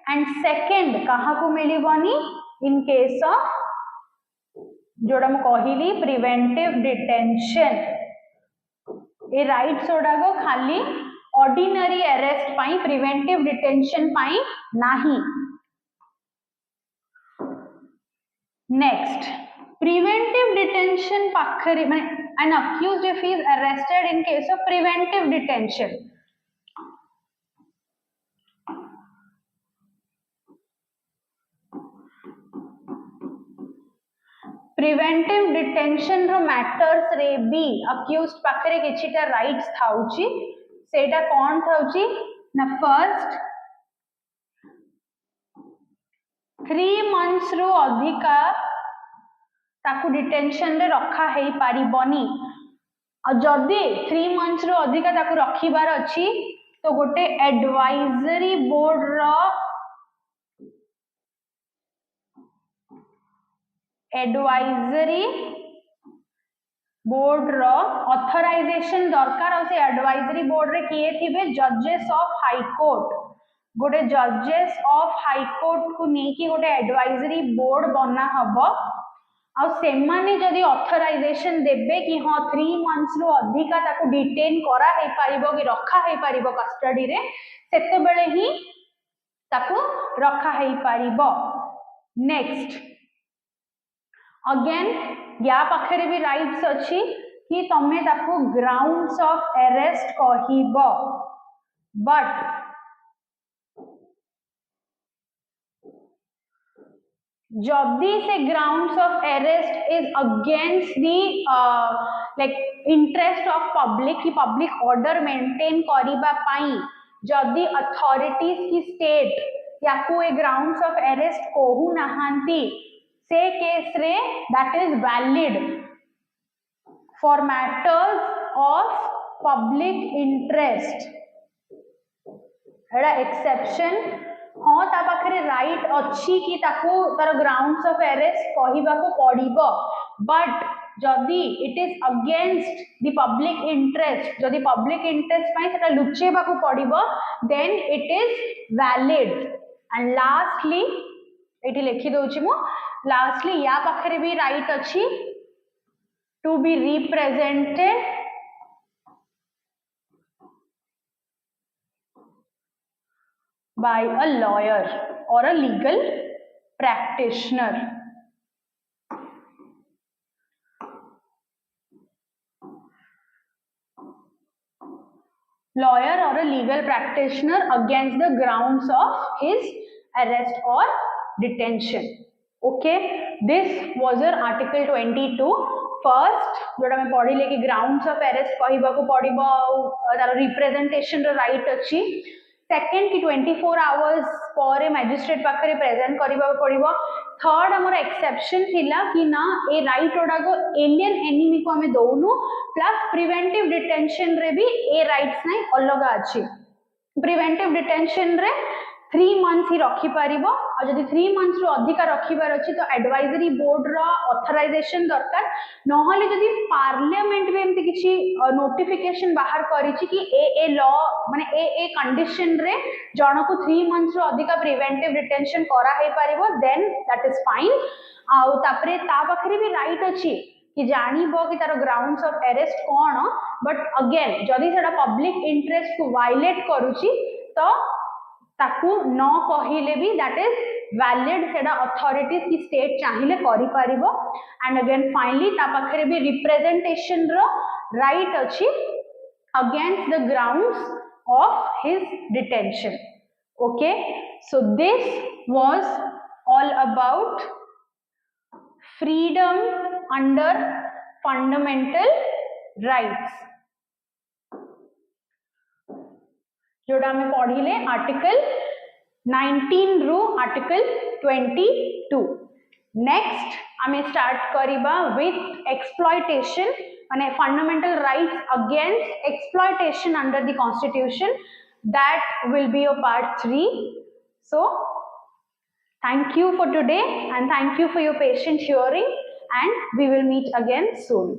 and second कहा को मिलिबनी इन केस ऑफ जोड़ा मु कहिली प्रिवेंटिव डिटेंशन. ए राइट्स ओडा को खाली ऑर्डिनरी अरेस्ट पाई प्रिवेंटिव डिटेंशन पाई नाही. Next, preventive detention pakhare mane an accused if he is arrested in case of preventive detention. preventive detention ro matters रे भी accused पाखरे किछिटा राइट्स थाउची सेटा कोन थाउची ना फर्स्ट 3 months रो अधिका ताकू डिटेंशन रे रखा हेई पारिबनी. आ जदी 3 months रो अधिका ताकू रखिबार अछि तो गोटे एडवाइजरी बोर्ड रो ऑथराइजेशन दरकार. और से एडवाइजरी बोर्ड रे किए थिबे जजेस ऑफ हाई कोर्ट. गोटे जजेस ऑफ हाई कोर्ट को नेकी गोटे एडवाइजरी बोर्ड बना हबो आ सेमाने जदी ऑथराइजेशन देबे कि हां 3 months रो अधिका ताकू डिटेन करा हे पारिबो कि रखा हे पारिबो कस्टडी रे सेते बेले ही ताकू रखा हे पारिबो. नेक्स्ट, अगेन या पाखरे भी राइट्स अछि कि तमे ताकू ग्राउंड्स ऑफ अरेस्ट कहिबो बट जदि से grounds of arrest is against the like interest of public की पब्लिक ऑर्डर मेंटेन करिबा पाई जदि अथॉरिटीज की स्टेट याकू ए ग्राउंड्स ऑफ अरेस्ट कहू नहांती से केस रे that is valid for matters of public interest. एड़ा एक्सेप्शन हाँ ता पाखरे राइट अच्छी कि ताको तार ग्राउंड्स ऑफ अरेस्ट कहिबा को पड़िबो बट जदि it is against the public interest, जदि पब्लिक इंटरेस्ट पई सेटा लुचेबा को पड़िबो then it is valid. And lastly एठी लिखि दोछि मु, लास्टली या पाखरे भी राइट अछि to be represented by a lawyer or a legal practitioner. Lawyer or a legal practitioner against the grounds of his arrest or detention. Okay, this was your article 22. First जोटा मैं पढ़ी ले कि grounds of arrest कहबा को पड़िबो तार representation रो right अछि। Second कि 24 आवर्स पर मैजिस्ट्रेट पाखरे प्रेजेंट करबा पड़िबो। थर्ड हमर एक्सेप्शन थिला कि ना ए राइट ओडा को एलियन एनिमी को हमें दोनु प्लस प्रिवेंटिव डिटेंशन रे भी ए राइट्स नै अलग अछि। प्रिवेंटिव डिटेंशन रे 3 मंथ्स ही रखी पारिबो आ जदि 3 मंथ्स रो अधिक रखिबार अछि तो एडवाइजरी बोर्ड रो ऑथराइजेशन दरकार, नहले जदि पार्लियामेंट भी एमति किछि नोटिफिकेशन बाहर करिछि कि ए लॉ माने ए कंडीशन रे जण को 3 मंथ्स रो अधिक प्रिवेंटिव डिटेंशन करा हे पारिबो देन दैट इज फाइन। आ तापरे ता पाखरे भी राइट अछि कि जानिबो कि तार grounds of arrest cone, but again जदि सेटा पब्लिक इंटरेस्ट को वायलेट करूछि तो ताकू न कहिले भी दैट इज वैलिड, सेटा अथॉरिटीज की स्टेट चाहिए करि पारिबो। एंड अगेन फाइनली ता पाखरे भी रिप्रेजेंटेशन रो राइट अछि against the grounds of his detention. Okay, so this was all about freedom under fundamental rights जोड़ा में पढ़िले आर्टिकल 19 रु आर्टिकल 22। नेक्स्ट आमे स्टार्ट करिबा विथ एक्सप्लॉयटेशन माने fundamental rights against exploitation under the constitution, that will be your part 3। So thank you for today and thank you for your patient hearing and we will meet again soon.